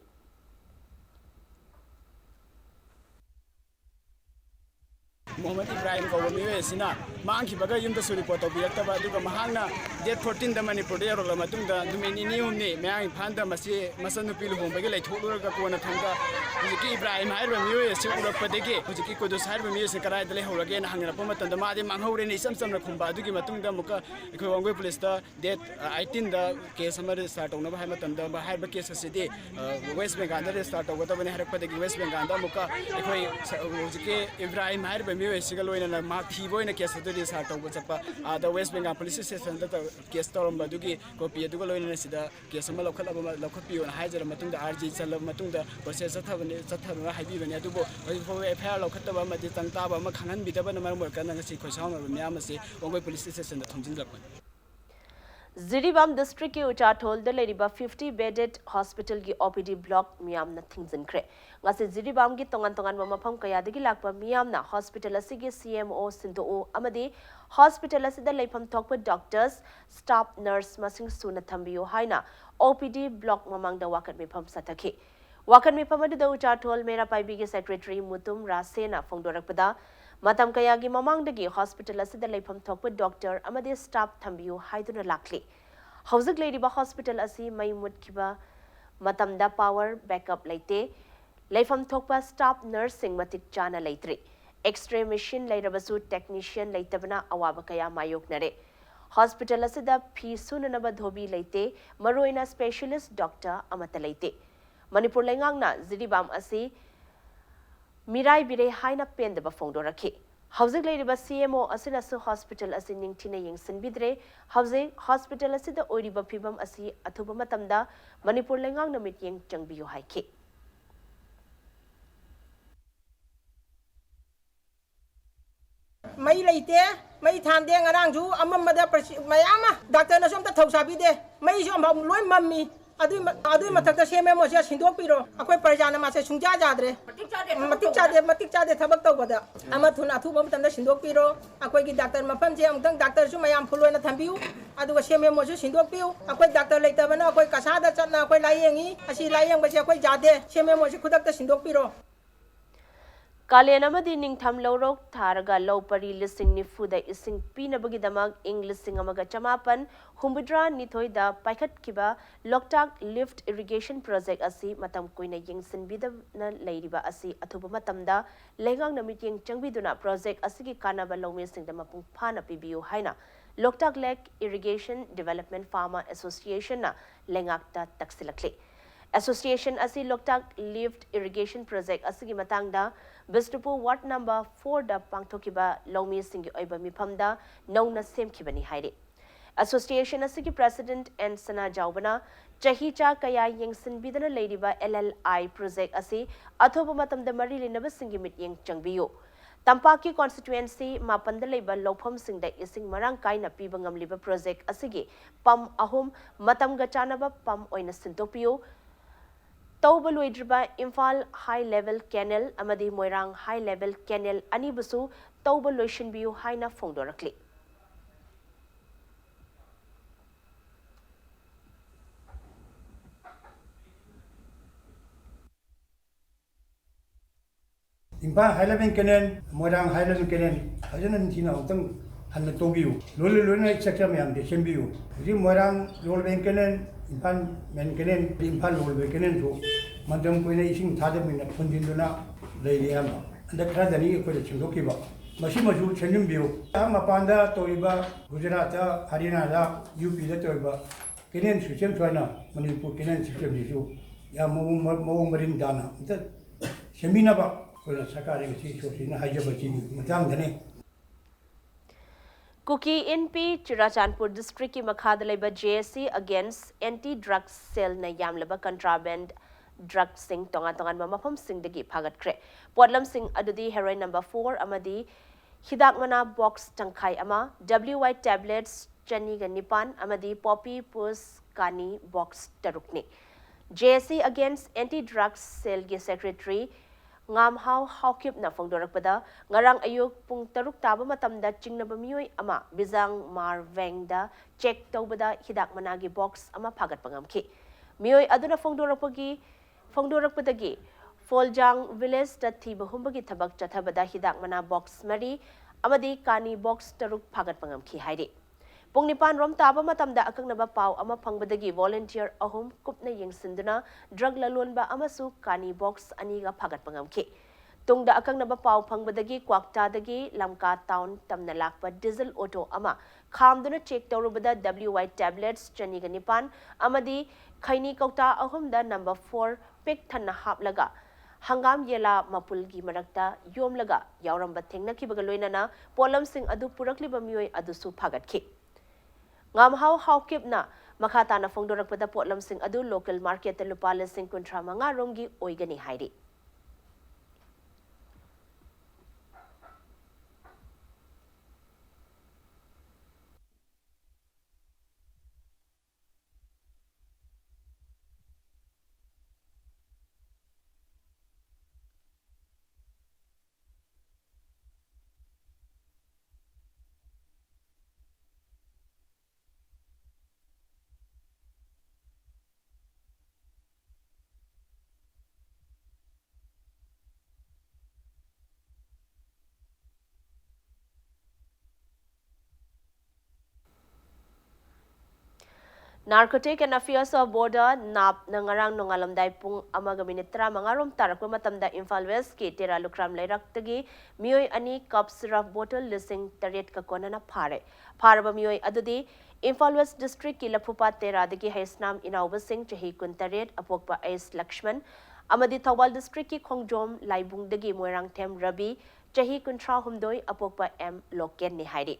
Mohammed Ibrahim Kawami Sina, Manki Baga Yunda Report of Yataba Duga Mahana, Date 14 the Manipur Lamatunda, Dumini Niumi, Mang Panda Masi, Masanupilu, Bagale, Tulaga Kona Tonga, Uziki Ibrahim Hiram, Sura Padege, Uziki Kudus Hiram, Sakara, the Leho again, hanging upon the Madi Manhore, and some Kumba, Dugi Matunda Muka, Equango Police, Date 18 the case somebody start on Hamatan, the Bahaba case city, West Bengal start of whatever Padeki West Bengal, Muka, Uziki Ibrahim Hiram. Sigalo in a Mativo in a case of the Sato, the West Bengal police station that case storm Badugi, copy a Dugalo in a Sida, Kesama local Locopi and Hizer Matunda, RG Salam Matunda, Process Satava, Habibi and Yadubo, for a pair of Kataba, Matitantaba, Makanan, Bitaban, Markan, and Sikosama, Miamasi, Ongo police station, the Thompson. Ziribam district ki ucha told the Ladiba 50 bedded hospital ki OPD block miyam na things in kre. Ngasi Ziribam ki tongan mamapam kaya digi lakpa miyam na hospital asigi CMO sinto o amadi hospital asida leipam tokpa doctors staff nurse masing suna thambiyo haina OPD block mamang da wakat mipam sataki. Wakat mipam adu da ucha told mera paibigi secretary Mutum Rasena fongdorakpada Matam Kayagi Mamangdagi Hospital Asida Lepam Tokpa Doctor Amade Staff Tambiu Haiduna Lakli. Housing Lady Ba Hospital Asi Maimut Kiba Matamda Power Backup Laite Lepam Tokpa Staff Nursing Matik Jana Laitre X-ray machine Lairabasu Technician Laitabana Awabakaya Mayok Nare Hospital Asida P Sunanaba Dhobi Laite Maruina Specialist Doctor Amata Laite Manipur Langangna Zidibam Asi Mirai Bire Haina Pen the Bafongdoraki. Housing Lady CMO Asinasu Hospital Asining Tina Yang Sinbidre, Housing Hospital Asida Oriba Pibam Asi Atubamatamda, Manipur Langang Namit Yang Jangbiu Haiki. May laite, may tandeng arangju, Amamada Mayama, Doctor Nasomta Tosabide, may some Loy Mummy. Adu matakta seme mo siya sindok piro akoy parjana ma se sungja jadre matik chade thabak taw bada ama thuna thu bam tanda sindok piro akoy gi doctor mapam je amtang doctor su mayam phuloi na thambiu adu seme mo su sindok piu akoy doctor leita bana akoy kasada chatna akoy layengi asi layeng ba se akoy jade seme mo su khudak ta sindok piro Kalianamadi Ningtham Lorok Taraga Lopari Listing Nifuda Ising Pinabagi Damag English Singamaga Chamapan Humbudra Nithoida Paikat Kiba Loktak Lift Irrigation Project Asi Matam Kuina Yingsin Bida na Ladiba Asi Atuba Matamda Lengang Namit Changbiduna Project Asigi Kanaba Lomi Sing Damapung Pana PBU Haina Loktak Lake Irrigation Development Farmer Association na Lengakta Taksilakli Association asi Loktak Lift Irrigation Project asigi matangda Bishnupur Ward number 4 da pangthokiba Lomi Singi Oiba Mipamda Nona Semkibani Haide. Association asigi President and Sana Jaubana Chahicha Kaya Yengsin Bidana Ladyba LLI Project asi Athoba Matamda Marili Naba Singimit Yang Changbiyo. Tampaki constituency Mapandaleba Lopam Singda Ising Marang Kaina Pibangam Liba Project asigi Pam Ahum Matam Gachanaba Pam Oina Sintopio Tauba Luidriba Imphal High Level Canal Amadi Moirang High Level Canal Anibusu Tauba Lotion Biu Haina Fongdorakli. Impa High Level Canal, Moirang High Level Canal, Hajanan Tina Utang and the Tobio, Lulu Sector Miam, the Shembio, Moirang Roll Canal, Impan Men Canal, Impan Roll Canal, Madam Queen Ising Tadam in a Pundinduna, Lady Amma, and the Kradani for the Chindokiba. Mashimasu Chendumbio, Amapanda, Toriba, Gujarata, Harinada, UP the Toriba, Kenyan System China, Manipur Kenyan System issue, Yamu Marin Dana, Sheminaba. Kuki NP Chirachandpur District ki Makhadaleba JSC against Anti-Drugs Cell na Yamlaba Contraband Drug Sing Tongan Mamapam Sing Dagi Pagat Kre. Podlam Sing Adudi Heroin number 4 Amadi Hidakmana Box Tangkai Ama WY Tablets Chaniga Nipan Amadi Poppy Pus Kani Box Tarukni. JSC against Anti-Drugs Cell Gi Secretary Ngam Hawkip na Fongdorakpada, Ngarang Ayuk Pung Taruk Taba Matamda Chingnaba Mioy Ama, Bizang Mar Vengda, Check Taubada, Hidak Managi Box Ama Pagat Pangamki. Mioy Aduna Fongdorakpadagi, Foljang Village da Tiba Humbagi Tabak Chatabada Hidak Mana Box Mari, Amadi Kani Box Taruk Pagat Pangamki Haidi. Pungnipan rom taba matamda akang nabapau ama pangbadagi volunteer ahum kupna yung sinduna drug lalun ba amasu kani box aniga pagat pangamki. Tungda akang nabapau pangbadagi kwakta dagi lamka town tamna lakpa diesel auto ama khamduna check tawrubada WY tablets chaniga nipan amadi khaini kauta ahum da number 4 pek thanna haplaga. Hangam yela mapulgi marakta yomlaga yauramba thengna kibaga loinana polam sing adu purakliba mioy adusu pagat ki. Ngam Hawkip na makata na Fongdorakpada Potlam Sing Adu local market Lupala Sing Kuntra Manga Rongi Oigani Haidi. Narcotic and Affairs of Border NAP nangarang nongalamday pung amaga minitra mangarom tarakwa matamda Imphal West ki tira lukram layraktagi mioy ani cup syrup bottle lising taret ka kona na pare. Paraba mioy adudi Imphal West District ki lapupa tera dagi haisnam inawba sing chahi kun taret apokpa Ais Lakshman amadi Thawal District ki Khongjom laibung dagi moirang tem Rabi chahi kun tra humdoi apokpa M Loken ni haidi.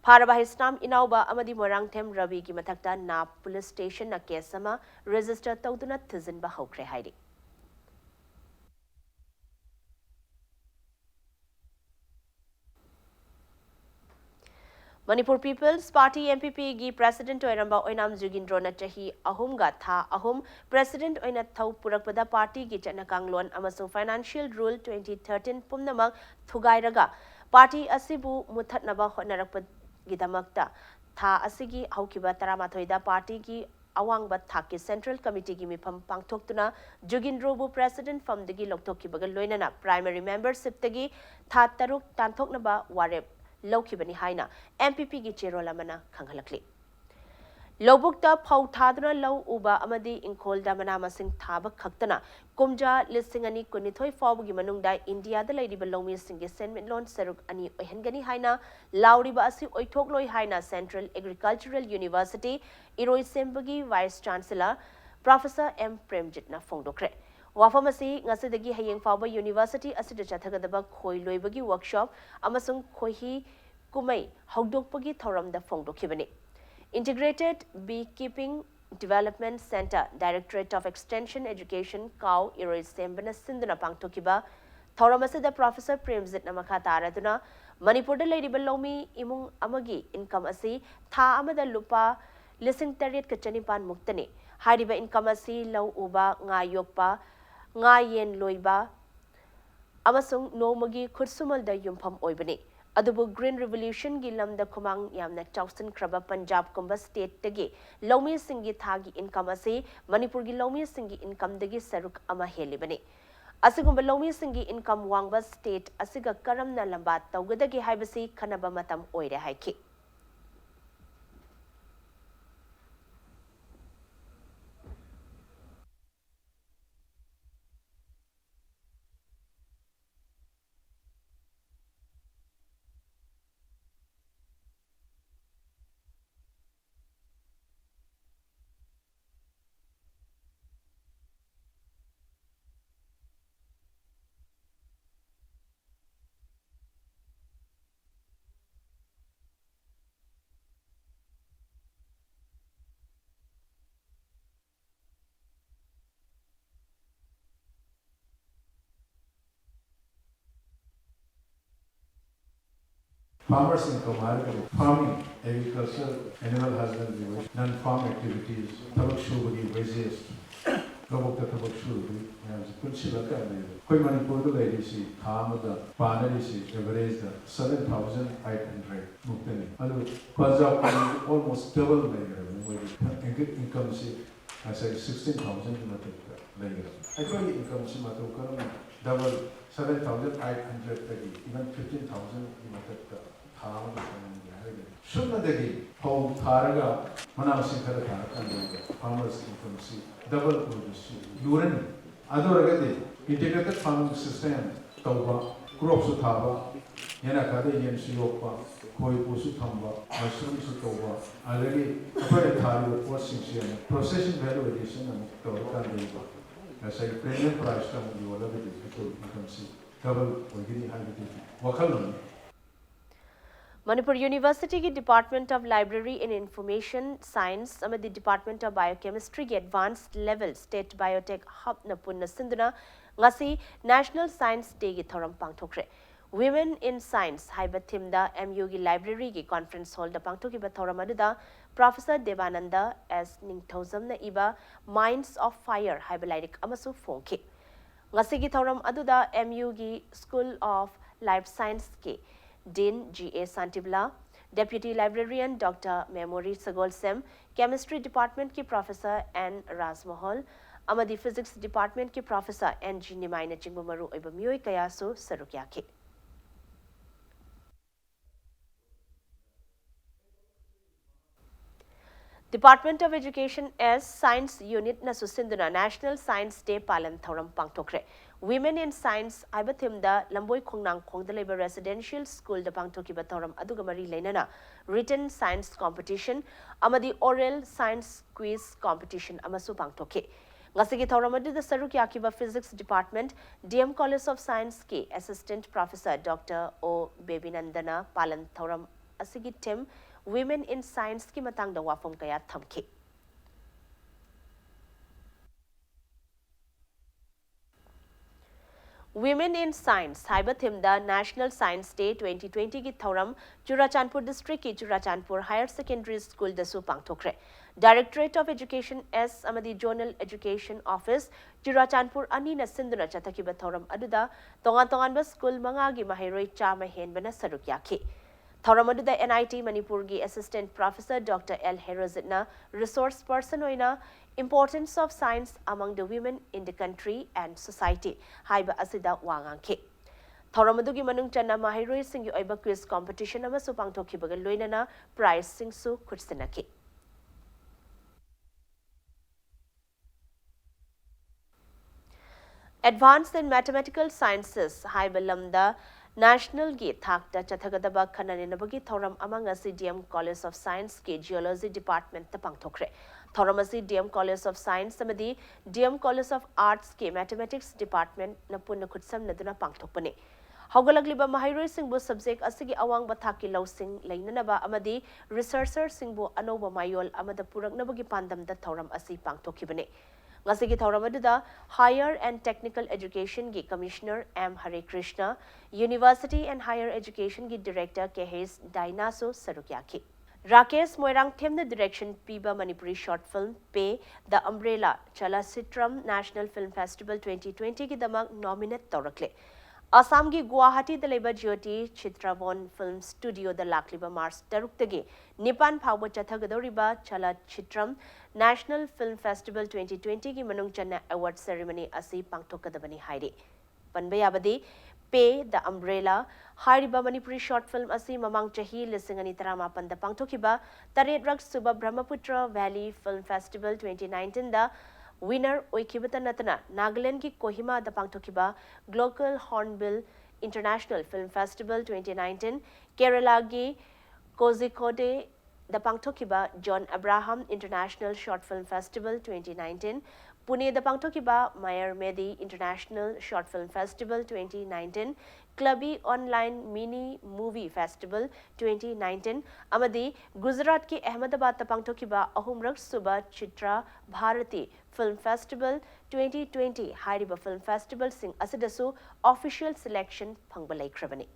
Paraba Hisnam Inauba Amadi Morang Tem Rabi ki matakta na police station na kesama register tawduna tizin ba hokre haidi. Manipur People's Party MPP gi President Oiramba Oinam Jugindro na chahi ahum ga tha ahum President Oina Thau Purakpada Party gi Chanakanglon amaso Financial Rule 2013 pumnamak thugairaga Party asibu muthatnaba honarakpad Gidamakta Tha Asigi Haukiba Taramatoida Party ki Awangba Thaki Central Committee ki Mipam Pangtoktuna Jugindrobu President from the Giloktoki Bagaloinana Primary Membership Tagi Tha Taruk Tantoknaba Warep Lokibani Haina MPP ki Cherolamana Kanghalakli. Lobukta Pau Tadra Low Uba Amadi in Kolda Manama Sing Taba Kaktana Kumja Lissingani Kunithoi Fabugi Manungda India the Lady Belomi Singi Senmit Lon Seruk Ani Ohengani Haina Lauriba Asi Oitokloi Haina Central Agricultural University Iroi Sembagi Vice Chancellor Professor M. Premjitna Fongdokre. Wafam asi ngasidagi hayeng fauba University asida chathagadaba khoi loibagi workshop amasung khoihi kumai hogdokpagi thoramda Fongdokhibani. Integrated Beekeeping Development Center, Directorate of Extension Education, Cow Iroi Sembana Sinduna Pangtokiba, Thoramasida Professor Premjitna Makataraduna, Manipur Lady Lomi Imung Amagi, income asi, Tha Amada Lupa, Lissing Tariat Kachanipan Muktani, Hadiba income asi, Lau Uba, Nga Yokpa, Nga Yen Loiba, Amasung no Magi Kursumal da Yumpam Oibani. Adubu Green Revolution gilam da kumang yamna Chowston Kraba Punjab Kumba State tagi Lomi Singi Thagi income ase Manipur gi Lomi Singi income dagi Saruk ama helibani. Asigumba Lomi Singi income Wangba State asiga karam na lambat tawgadagi haibasi kanaba matam oire haiki. Farmers income farming, agriculture, animal husbandry, non-farm activities, tabak shubagi, wages, gabok tabak shubagi, punchilaka and koi Manipur ladies, Hamada, Panarisi, average 7,800 muktani. Adu Punjab almost double layer, income I said 16,000 layer. Actually income double 7,800 even 15,000 Shunadagi, home Taraga, Manasi Karaka, farmers income double urine. Adoragadi, integrated farming system, Tauba, crops of Taba, Yanakada Yen Siopa, Koi Pusu Tamba, mushrooms of Toba, already Aparatari, washing processing value addition and Tauka labor. As a premium price, you will have it, you can see double or getting high. Manipur University ki Department of Library and Information Science amid the Department of Biochemistry ki Advanced Level State Biotech Hub na punna sinduna ngasi National Science Day ki thoram pangthokre. Women in Science haiba thimda MU ki Library ki Conference Hall da pangthoki ba thoram aduda Professor Devananda S. Ningthozam na iba Minds of Fire haiba lairik amasu phongki. Ngasi ki thoram aduda MU ki School of Life Science ki Dean G.A. Santibla, Deputy Librarian Dr. Memory Sagolsem, Chemistry Department ki Professor N. Razmahal, Amadi Physics Department ki Professor N. G. Nimaina Chingbumaru Ibamyoi Kayasu Sarukyaki. Department of Education as Science Unit na susinduna National Science Day palan thoram pangtokre. Women in Science aibathimda Lamboi Khongnang Khongdaleba Residential School da pangtokiba thoram adugamari leinana written science competition amadi oral science quiz competition amasu pangtoke. Ngasigi thoram adu saruk yakiba Physics Department DM College of Science ke Assistant Professor Dr. O. Bebinandana palan thoram asigi tem Women in Science ki matang da wafam kaya thamki. Women in Science haibathimda National Science Day 2020 ki thoram Churachandpur District ki Churachandpur Higher Secondary School da su pangthokre. Directorate of Education S amadi Zonal Education Office Churachandpur ani na sinduna chatakiba thoram aduda tongan ba school mangagi mahiroi chama henbana sarukyaki. Thoramadda NIT Manipur gi Assistant Professor Dr. L. Herozitna resource person oina importance of science among the women in the country and society haiba asida wangangke. Thoramadu gi manung channa mahiroi singi oiba quiz competition amasu pangthokibaga loinana prize singsu khutsinaki. Advanced in Mathematical Sciences haiba lamda National Gate Thakta Chathagadaba Kananinabagi Thoram among CDM College of Science K Geology Department the Pangthokre. Thoram asi DM College of Science samadi DM College of Arts ke Mathematics Department na punna khutsam naduna pangthokpani. Haugalakliba mahairoi singbu subject asigi awang bathaki lausing lainanaba amadi researcher singbu anoba mayol amada puraknabagi pandamda thoram asi pangthokhibane. Ngasigi thoram aduda Higher and Technical Education gi Commissioner M Hare Krishna, University and Higher Education gi Director KHS Dainaso Sarukyaki. Rakesh Moirang Themna direction Piba Manipuri short film Pay the Umbrella Chala Sitram National Film Festival 2020 ki damang nominate taurakle. Assam ki Guwahati the Labor Jyoti Chitravon Film Studio the Lakliba Mars Taruktagi Nipan Phawa Chathagadoriba Chala Chitram National Film Festival 2020 ki Manung Channa Award Ceremony asi pangthokadabani hairi. Panbayabadi Pay the Umbrella Hariba Manipuri short film asi mamang chahi lisingani tarama panda pangthokiba AntiDrugs Suba Brahmaputra Valley Film Festival 2019 da winner oikibata natana Nagaland ki Kohima da pangthokiba Global Hornbill International Film Festival 2019 Kerala ki Kozhikode da pangthokiba John Abraham International Short Film Festival 2019 Pune the Pangtokiba Mayer Medi International Short Film Festival 2019, Clubby Online Mini Movie Festival 2019, Amadi Gujarat ki Ahmedabad the Pangtokiba Ahumrak Suba Chitra Bharati Film Festival 2020, Hariba Film Festival Sing Asidasu official selection Pangbalai Kravani.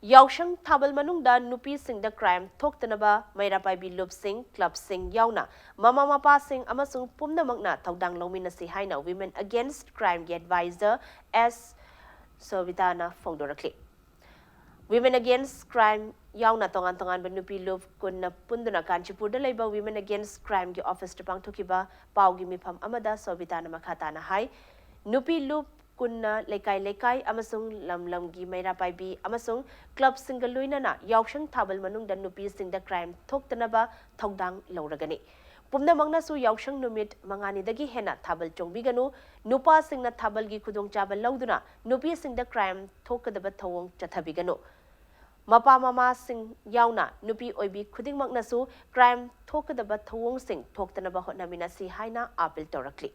Yaushang Thabal Manungda Nupi Sing the crime Toktanaba Mairapai bi Loop Sing Club Sing Yauna Mama Mapa Sing Amasung Pumna Magna Togdang Lomina Sihaina Women Against Crime Advisor as Sovitana Fongdorakli. Women Against Crime Yauna Tongan Tongan Nupi Loop Kunna Punduna Kanchipurda Labor Women Against Crime Gi Office to Pangtokiba Paugi Mipam Amada Sovitana Makatana Hai Nupi Loop Kunna Lekai Amasung Lam Gi Mairapai bi Amasung Club Single Luinana Yaushang Thabal Manung dan Nupi Sing the crime Toktanaba Togdang Lauragani. Pumna Magna su Yaushang Numit Mangani dagi Hena Thabal Chongbiganu Nupa Sing na Thabal gi Kudong Chabal Lauduna Nupi Sing the crime Tokadaba Tawong Chathabiganu. Mapa Mama Sing Yauna Nupi Oibi Kuding Magna su crime Tokadaba Tawong Sing Toktanaba Hotnamina Si Haina Apil Torakli.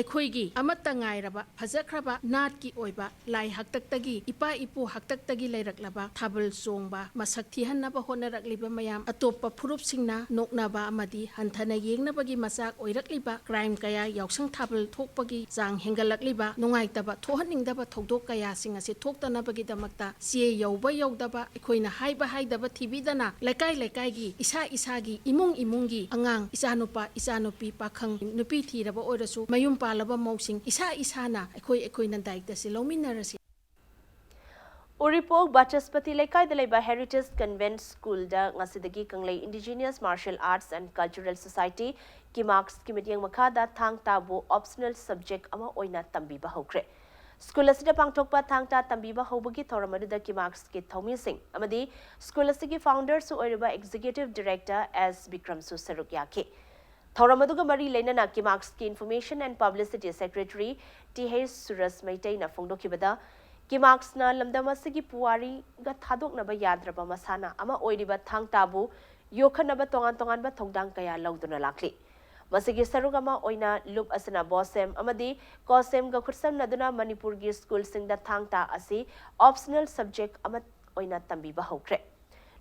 Khoigi amata ngairaba phajakraba nat ki oiba lai haktaktagi ipa ipu haktaktagi leiraklaba thabal songba masak thihanaba honarakliba mayam atopa phurup singna noknaba amadi hanthana yengnabagi masak oirakliba crime kaya yausang thabal thokpagi jang hengalakliba nungaitaba thohaningdaba thodok kaya singa se thoktanabagi damakta sie yauba yaudaba ekhoina haiba haidaba thibidana lekai gi isagi imungi angang isanupa isanupi pakhang nupi thiraba oirasu mayum Palaba Mosing Isana Ekoi Nandaik the Silominarasi. Uripok Bachaspati Lekai the Leba Heritage Convent School da Ngasidagi Kanglei Indigenous Martial Arts and Cultural Society Kimax Kimitiang Makada Thang Tabu optional subject ama oina tambiba hokre. School asida pangtokpa thangta tambiba hobagi thoramadu da Kimax ki Thomi Singh amadi school asigi founder su oiriba executive director as Bikram Su Sarukyaki. Thoramaduga Mari Lenana Kimax ki Information and Publicity Secretary TH Suras Maitai na Fongdokibada Kimax na Lamdamasigi Puari ga Thadok na ba Yadraba Masana ama oiriba thang tabu Yokanaba Tongan ba Togdang kaya Lauduna Lakli. Masigi Sarugama oina Loop Asana Bosem Amadi Kosem ga Kursam Naduna Manipur gi School Sing da Thangta asi optional subject amat oina tambiba hokre.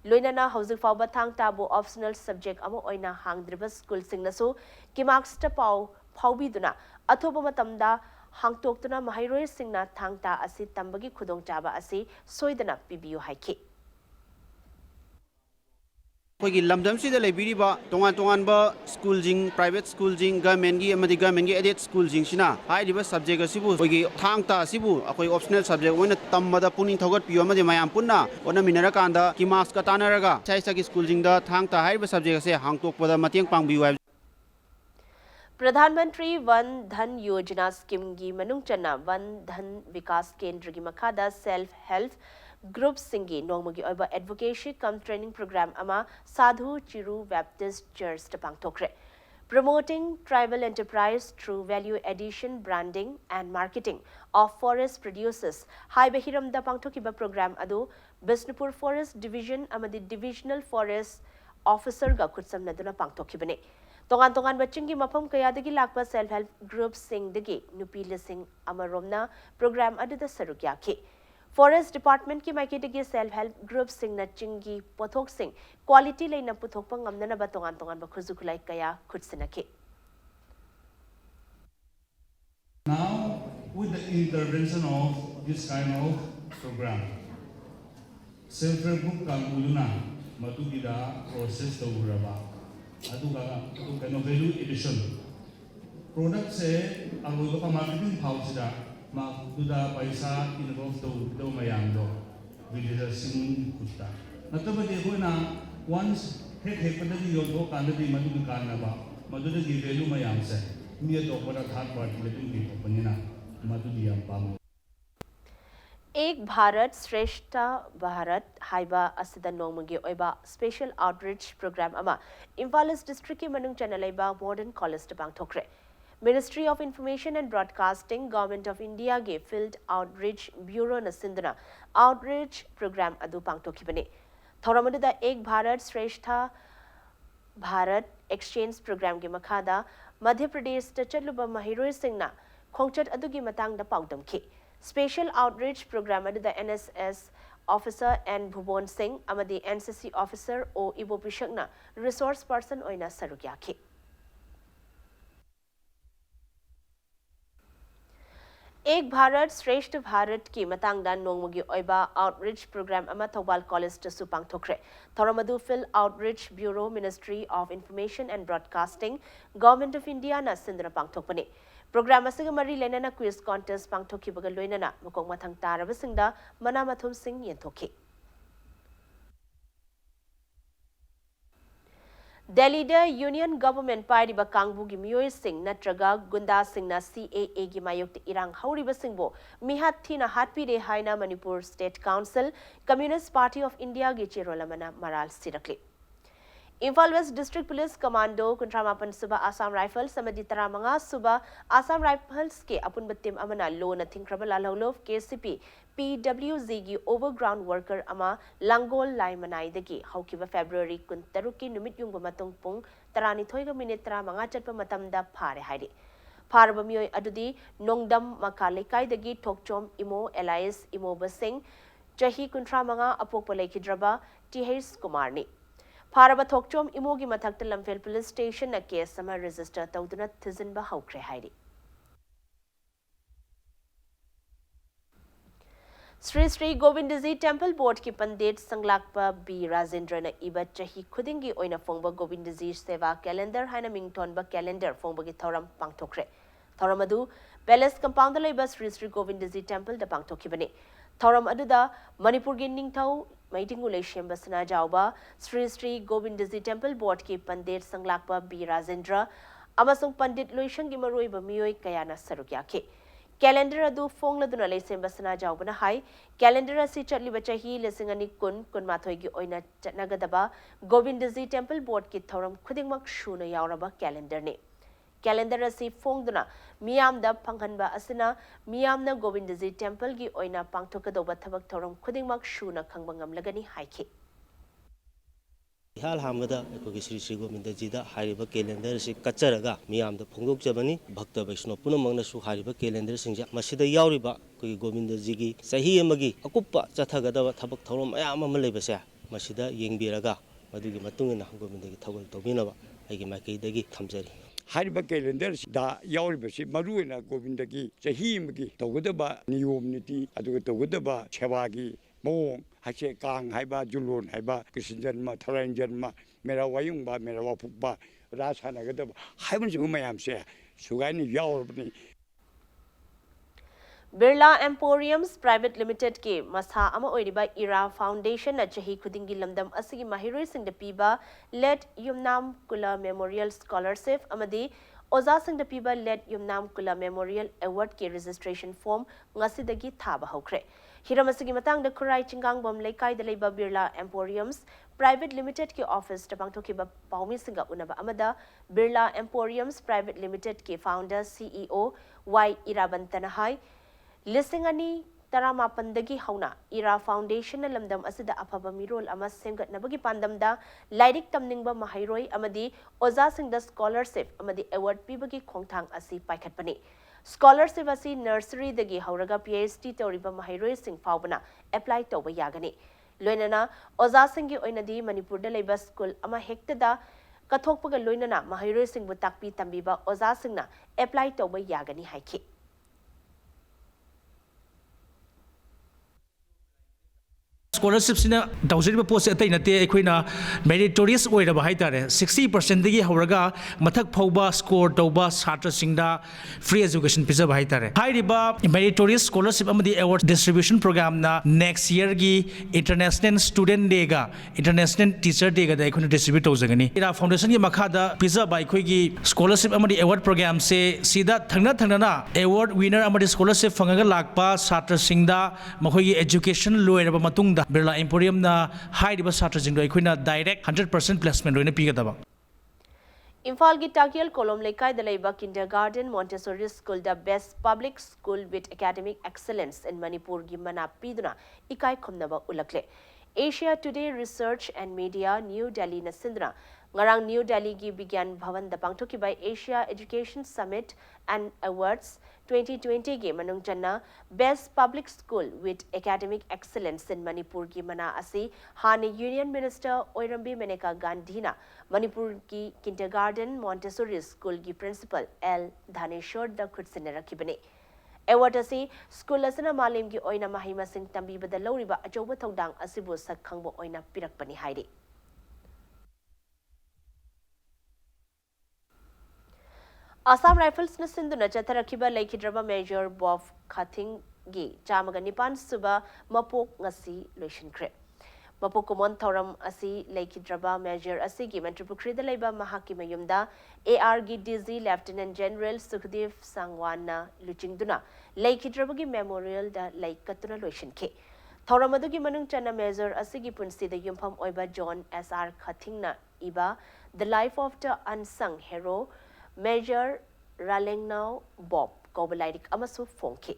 Loinana Housing Fauba Thang Tabu optional subject Amo Oina Hangdriba School Singnasu, Kimax Tapau, Paubiduna, Atoba Matamda, Hangtoktuna Mahiroi Singna Thangta Asi Tambagi Kudong Jaba Asi, Soidana Bibiu Haiki. Kogi lamdam si da lebiriba tongan ba school jing private school jing government gi amadi government gi aided school jing sina hai diba subject asibu kogi thangta asibu akoi optional subject oina tammada puning thogat piyo amadi mayam punna ona minara kanda ki marks ka tanaraga chaisa gi school jing da thangta hai ba subject ase hangtok pada matiang pangbiu. Pradhanmantri Van Dhan Yojana scheme gi manung chana Van Dhan Vikas Kendra gi makada self help Group Singi Nongmagi Oba Advocacy cum Training Program Ama Sadhu Chiru Baptist Church Tapang Tokre. Promoting tribal enterprise through value addition, branding and marketing of forest producers. Haiba hiramda pangthokiba program adu Bisnupur Forest Division amadi Divisional Forest Officer ga khutsamnaduna pangthokibane. Tongan baching mapam kayadagi lakpa self-help groups sing dagi nupi lising amaromna program adu da sarukyaki. Forest Department ki maikitagi self-help groups sing na chingi pothok sing quality lay na puthok pang amna ba tongan ba khuzukulay kaya khutsinaki. Now, with the intervention of this kind of program, self-help group kanguluna matugida process to uraba. Aduga kano value addition. Product se ago ka marketing house da maduda paisa involved to mayando with sing kutta. Natabadi ko na once hek padadi yodo kanadi madudu kanaba maduda gi value mayam se niya to para third party leading di panina madudi am pamu. Ek Bharat Shreshtha Bharat हाइबा असिदा नोंगमगी ओइबा special outreach programme अमा Imphal east district की मनुंग चैनलैबा modern college द पांगथोक्रे ministry of information and broadcasting government of India गे फील्ड आउटरीच ब्यूरो न सिंदना आउटरीच प्रोग्राम अदु पांगथोखिबने थौरमदुदा एक भारत श्रेष्ठ भारत एक्सचेंज प्रोग्राम के मखादा मध्य प्रदेश द चलुबा महिरोय सिंगना खोंगचट अदुगी मतंग द पाउदमखि Special Outreach Program at the NSS Officer and Bhubon Singh amadi NCC Officer o Ibo Pishakna Resource Person oina sarukyaki. एक भारत श्रेष्ठ भारत की मतंगदा नोंगमगी ओइबा आउटरीच प्रोग्राम अमा थौबाल कॉलेज तसु पांगथोक्रे थौरमदु field outreach bureau ministry of information and broadcasting government of India ना सिंदना पांगथोकपने programme असिग मरी लेनना quiz contest पांगथोखिबगा लोइनना मकोंग मथंग तारबसिंगदा मना मथुम Singh येंथोखि Delhi Union Government Pairiba Kangbugi Mioy Singh Natraga Gunda Singh na CAA gi mayokti irang hauriba singbo mihat thina hatpide haina Manipur State Council Communist Party of India gi chirolamana maral sirakli. Imphal West District Police Commando Kuntramapan Suba Assam Rifles Samadi Taramanga Suba Assam Rifles ke apun batim amana lo na thinkraba lalholov KCP PWZ gi overground worker ama Langol Lai Manai dagi haukiba February kun taruki numit yung bumatong pung tarani thoiga minute taramanga chatpa matamda phare hairi. Pharaba miyoy adudi nongdam makalikai dagi thokchom imo Elias imo basing chahi kuntramanga apokpa laikidraba TH Kumarni. Pharaba thokchom imogi mathakta Lamphel Police Station na case sama register tawduna thizinba haukre hairi. Sri Govindas Temple Board ki Pandit Sanglakpa B Rajendra na iba chahi khudingi oina phongba Govindas Seva calendar haina mington ba calendar phongba gi thoram pangthokre. Thoramadu Palace compound laiba Sri Govindas Temple da pangthokibani. Thoram aduda Manipur gi ningthau Maitingulay Shembasana Jauba, Sri Govindas Temple Board ki Pandit Sanglakpa B Rajendra, Amasung Pandit Loishang Gimaroi Bamioi Kayana Sarukyaki. Calendar adu Fongla Dunale Sembasana Jaubana High, Calendar asi Chatli Bachahi, Lesingani Kun Mathoigi Oina Nagadaba, Govindas Temple Board ki Thoram Kudingmak Shuna Yauraba calendar ne. Calendar asi Fongduna, Miam da Panghanba Asina, Miam na Govindas Temple gi Oina Pangtokadoba Tabak Thoram Kudingmak Shuna Kangbangam Lagani Haiki. Hal Hamada, Sri Govindas Jida, Hariba calendar, Kacharaga, Miam the Pongok Jabani, Bhakta Vishnu Punamanga Su Hariba calendar, Sinja, Masida Yauriba, Govindas Zigi, Sahi Magi, Akupa, Chatagada, Tabak Thorum, Ayamalebasa, Masida, Ying Biraga, Madugi Matungana, Govindas Tawal Tobinova, Agimaki Degi, Tamzeri. Hariba calendar da yauribashi maruina Govindagi Jahimgi Togodaba Niyomniti Adu Togodaba Chevagi Mong Hache Kang Haiba Julun Haiba Kishinjanma Taranjanma Merawayumba Merawapukba Rasanagadaba Haven't Umayam say Sugani Yaurni Birla Emporiums Private Limited ke Masha ama oiriba Ira Foundation na chahi khudingi lamdam asigi mahiroi sing da piba led Yumnam Kula Memorial Scholarship amadi Oza sing da piba led Yumnam Kula Memorial Award ke registration form ngasidagi thaba haukre Hiram asigi matang da Kurai Chingang bom laikai da leiba Birla Emporiums Private Limited ki office ta pangthoki ba paumi singa unaba amada Birla Emporiums Private Limited ki founder CEO Y Irabantana hai Lisingani Taramapandagi hauna Ira Foundation na lamdam asida apaba mirol ama semgat nabagi pandamda lairik tamningba mahairoi amadi oza singda scholarship amadi award pibagi khongthang asi paikhatpani scholarship asi nursery dagi hauraga PhD tawriba mahairoi sing faubana apply tawba yagani loinana oza singi oinadi Manipur da leiba school ama hekta da kathokpaga loinana mahairoi singbu takpi tambiba oza singna apply tawba yagani haiki Scholarship sina tawjiri ba post atai nate ekhoi na meritorious oiraba haitare 60% dagi hauraga mathak phauba score tawba satra singda free education pizza haitare hairiba meritorious scholarship amadi award distribution program na next year gi international student day ga international teacher day ga da ekhoi distribute tawjagani ira foundation gi makha da pizza ba ekhoi gi scholarship amadi award program se sida thangna na award winner amadi scholarship fangaga lakpa satra singda makhoi gi education loiraba matungda Birla Emporium na high riba satra jingdo ekhoi na direct 100% placement roina pigadaba Imphal gi Tagyal Kolom Lekai da leiba kindergarten Montessori school da best public school with academic excellence in Manipur gi mana piduna ikai khomnaba ulakle Asia Today Research and Media New Delhi na sindra ngarang New Delhi gi Bigyan Bhavan da pangthoki by Asia Education Summit and Awards 2020 gi manung channa best public school with academic excellence in Manipur gi mana asi hani Union Minister Oirambi Meneka Gandhina Manipur gi kindergarten Montessori school gi principal L Dhaneshwar da khutsinera kibane award asi school asana malim gi oina mahima sing tambi bada loriba achoba thodang asibu sak khangbo oina pirakpani hairi Assam Rifles na sinduna chatarakiba laikidraba Major Bob Khating gi chamaga nipan suba mapok ngasi loishinkre mapok kumon thoram asi laikidraba Major asi gi Manipur da leiba mahaki mayumda AR gi DZ Lieutenant General Sukhdev Sangwan na luchingduna laikidraba gi Memorial da laikatuna loishinkhe thoram adu gi manung chana Major asi gi punsi da yumpham oiba John SR Khating na iba The Life of the Unsung Hero Major Ralengnau Bob Kobalairik Amasu Fonke.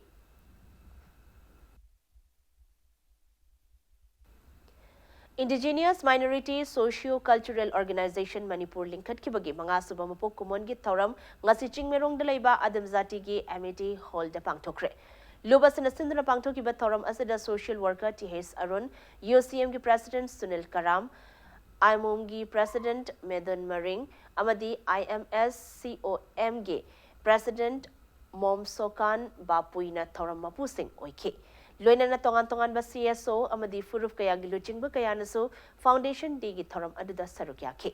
Indigenous Minority Socio-Cultural Organization Manipur Linkat Kibagi Manga Subamapo Kumon Git Thoram Ngasi Chingmerong Dalaiba Adam Zati gi Amity Hall de Pangtokre. Lubasana Sindra Pangtoki Thoram Asida Social Worker Tihes Arun, UCM gi President Sunil Karam, IMOMG President Medan Maring, Amadi IMS COMG President Mom Sokan Bapuina Thoram Mapusing Oike. Loina na tongan ba CSO Amadi Furuf kaya giluching ba kaya naso Foundation Digi Thoram Aduda Sarukyake.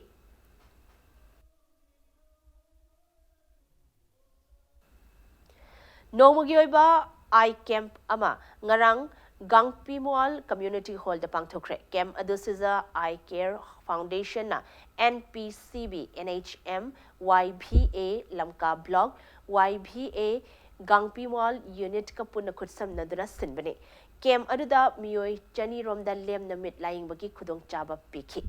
Nomugi ba I Camp Ama Ngarang Gangpi Mall Community Hall the Pangtokre Camp Adusiza I Care Foundation na NPCB NHM YBA Lamka Blog YBA Gangpi Mall Unit Kapuna Kutsam Nadra Sinbane Camp Aduda Mioi Chani Romda Lem na mit lying bagi Kudong Chaba Piki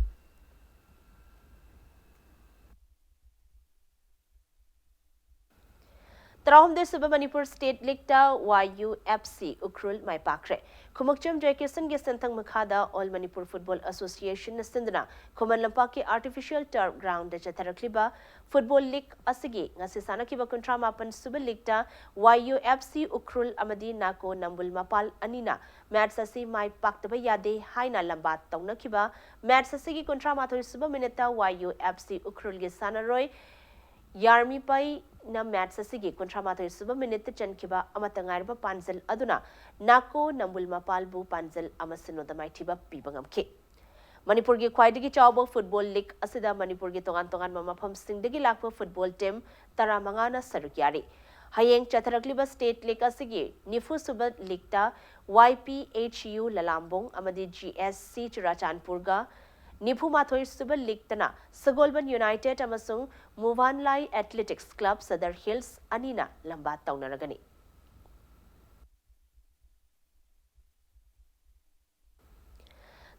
Traum de Suba Manipur State Likta YUFC Ukrul Mai Pakre. Kumukcham Jakesan Gesantang Makada All Manipur Football Association Sindana Kuman Lampaki Artificial Turf Ground de Chatarakliba Football League Asigi Nasisana Kiba Kontra Mapan Suba Likta YUFC Ukrul Amadi Nako Nambul Mapal Anina Matsasi Mai Paktaba Yade Haina Lambat Tauna Kiba Matsasigi Kontra Mathur Suba Mineta YUFC Ukrul Gesana Roy Yarmi Pai na match asigi kontra mathai suba minute chankiba amatangar ba panzel aduna nako nambul mapalbu panzel amasino da maithiba pibangam ke Manipur gi khwaidigi chawba football league asida Manipur gi tongan mamafam singdagi lakpa football team taramanga na sarukyari hayeng chatharakliba state league asigi nifu suba league ta YPHU Lalambong amadi GSC Churachandpur ga Nipu Mathoi Suba Liktana, Sagolban United Amasung, Muvanlai Athletics Club, Sadar Hills, Anina, Lambat Taunaragani.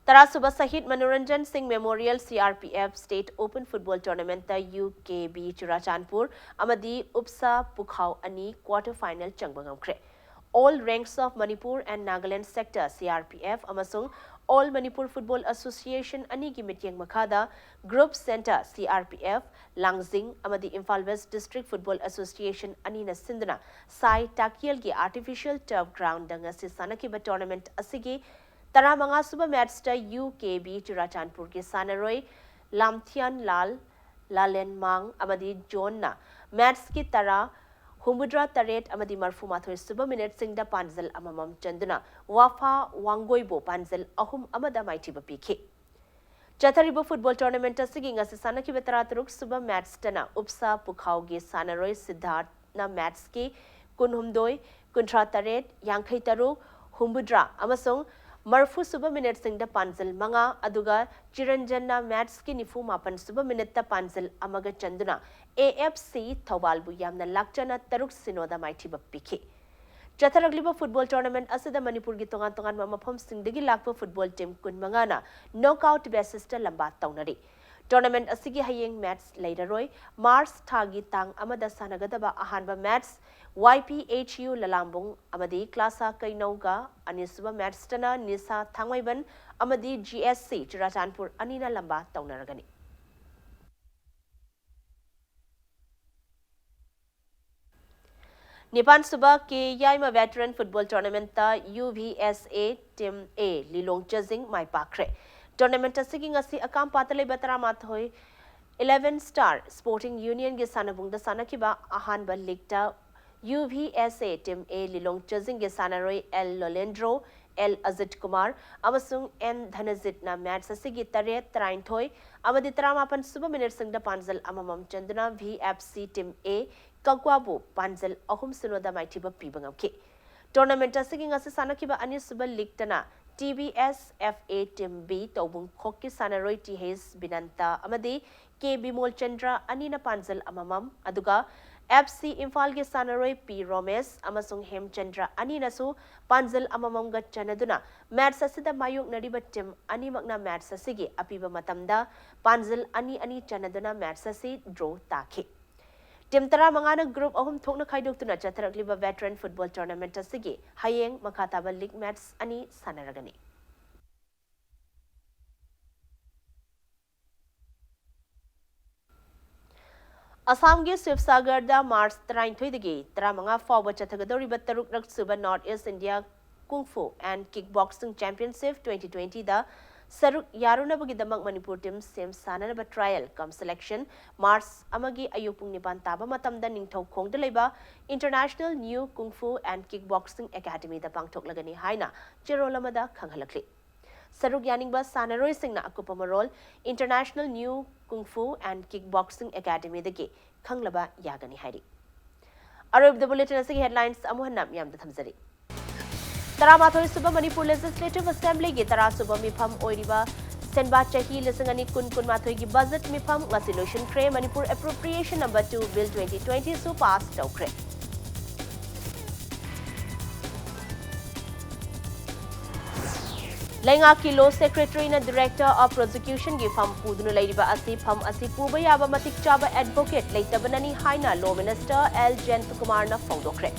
Tarasuba Sahid Manoranjan Singh Memorial CRPF State Open Football Tournament UKB Churachandpur Amadi Upsa Pukhau Ani quarter final Changbangam Kre. All ranks of Manipur and Nagaland sector CRPF Amasung All Manipur Football Association Ani Gimityang Makada Group Center CRPF Langzing Amadi Imphal West District Football Association Anina Sindana Sai Takiel Gi Artificial Turf Ground Dangasi Sanakiba Tournament Asigi Tara mga suba match ta UKB Churachandpur ke Sanaroi Lamthian Lal Lalen Mang Amadi John na match ki tara Humbudra Taret Amadi Marfu Mathoi suba minute singda Panzel Amamam Chanduna Wafa Wangoibo Panzel Ahum Amada Maitiba PK Chatharibo football tournament asigi ngasi sanaki betara turuk suba match tana Upsa Pukhau ge Sanaroi Siddharth na match ki Kunhumdoi Kuntra Taret Yankai Taru Humbudra Amasong Marfu suba minute sing da Panzel Manga Aduga Chiranjanna match ki nifu mapan suba minute ta Panzel Amaga Chanduna AFC Thobalbu Yamna Lakchana Taruk Sinoda Maitiba PK Chatharagliba football tournament asida Manipur gi tongan mamapom singdagi lakpa football team kun mangana knockout basis ta lamba taunari tournament asigi hayeng match lateroi Mars thagi tang amada sanagadaba ahanba match YPHU Lalambung amadi Klasa Kainauga Anisuba Matstana Nisa Thangwaiban amadi GSC Churachandpur Anina Lamba Taunaragani. Nipan Suba ke Yaima Veteran Football Tournament ta UVSA Team A Lilong Chazing Mai Pakre. Tournament asigi ngasi akam patale batara mathoi 11 Star Sporting Union ge sanabung da sanakiba ahanba league ta UVSA Team A Lilong Chazing ge sanaroi L Lolendro L Azit Kumar amasung N Dhanajit na match asigi tare trainthoi amadi tramapan suba minute singda Panzel amamam Chandana VFC Team A Kagwabu Panzel ahum sinoda maitiba pibangam ke tournament asigi ngasi sanakiba ani suba league tana TBS FA Team B Tobung Khoki Sanaroi THS Binanta Amadi K Bimol Chandra Anina Panzel Amamam Aduga FC Imphal ge Sanaroi P Romes Amasung Hem Chandra Anina Su Panzel Amamam ga Chanaduna match asida mayuk nariba team ani magna match asigi apiba matamda Panzel ani Chanaduna match asi draw take Team Tara Mangana Group ahum thokna khaidok tuna Chatharagliba Veteran Football Tournament asigi hayeng makataba league match ani sanaragani. Assam ge Sivsagar da Mars 23 dagi Taramanga forward Chathagadori Bataruk rak suba North East India Kung Fu and Kickboxing Championship 2020 da Saruk Yaruna bagi damang Manipur team same sanana ba trial come selection Mars amagi ayupung nipan taba matamda ningthau khongda leba International New Kung Fu and Kickboxing Academy da pangthok lagani haina cherolamada khanghalakli Saruk yaningba sanaroi singna akupamarol International New Kung Fu and Kickboxing Academy dagi khanglaba yagani hairi Arab the bulletin asigi headlines amuhannam yamda thamzari Taramathoi Suba Manipur Legislative Assembly ge Tara Suba Mifam Oiriba Senba Chahi Lisangani Kun Mathoi gi budget Mifam Resolution Kre Manipur Appropriation Number 2 Bill 2020 su passed out Kre. Lenga ki Law Secretary na Director of Prosecution gi Fam Pudunu Lairiba Asi Fam Asi Puba Yaba Matik Chaba Advocate Laitabanani Haina Law Minister L. Jentukumar na Fondokre.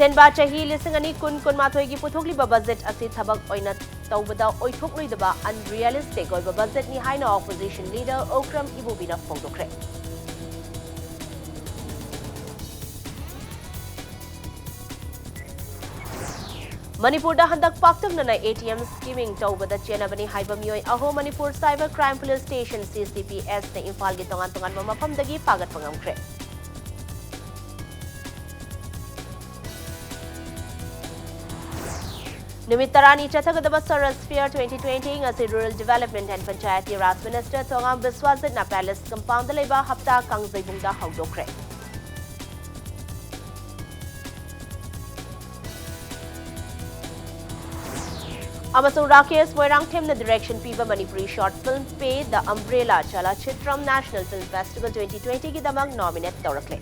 Senba Chahi Lisangani Kun Mathoi gi Puthokliba budget asi thabak oina tawbada oithokloidaba unrealistic oiba budget ni haina opposition leader Okram Ibubina Fondokre. Manipur da handak paktak nana ATM skimming tawbada chenabani haiba mioi aho Manipur Cyber Crime Police Station CCPS na Imphal gi tongan mamapamdagi pagat pangamkre. Nimitarani Chathagadaba Sphere 2020 as a Rural Development and Panchayati Raj Minister Tongam Biswazit na Palace Compound Leba Hapta Kangzaibungda Haudokre. Amasung Rakesh Moirang Them the direction Piba Manipuri short film Pay the Umbrella Chala Chitram National Film Festival 2020 ki damang nominate Torakle.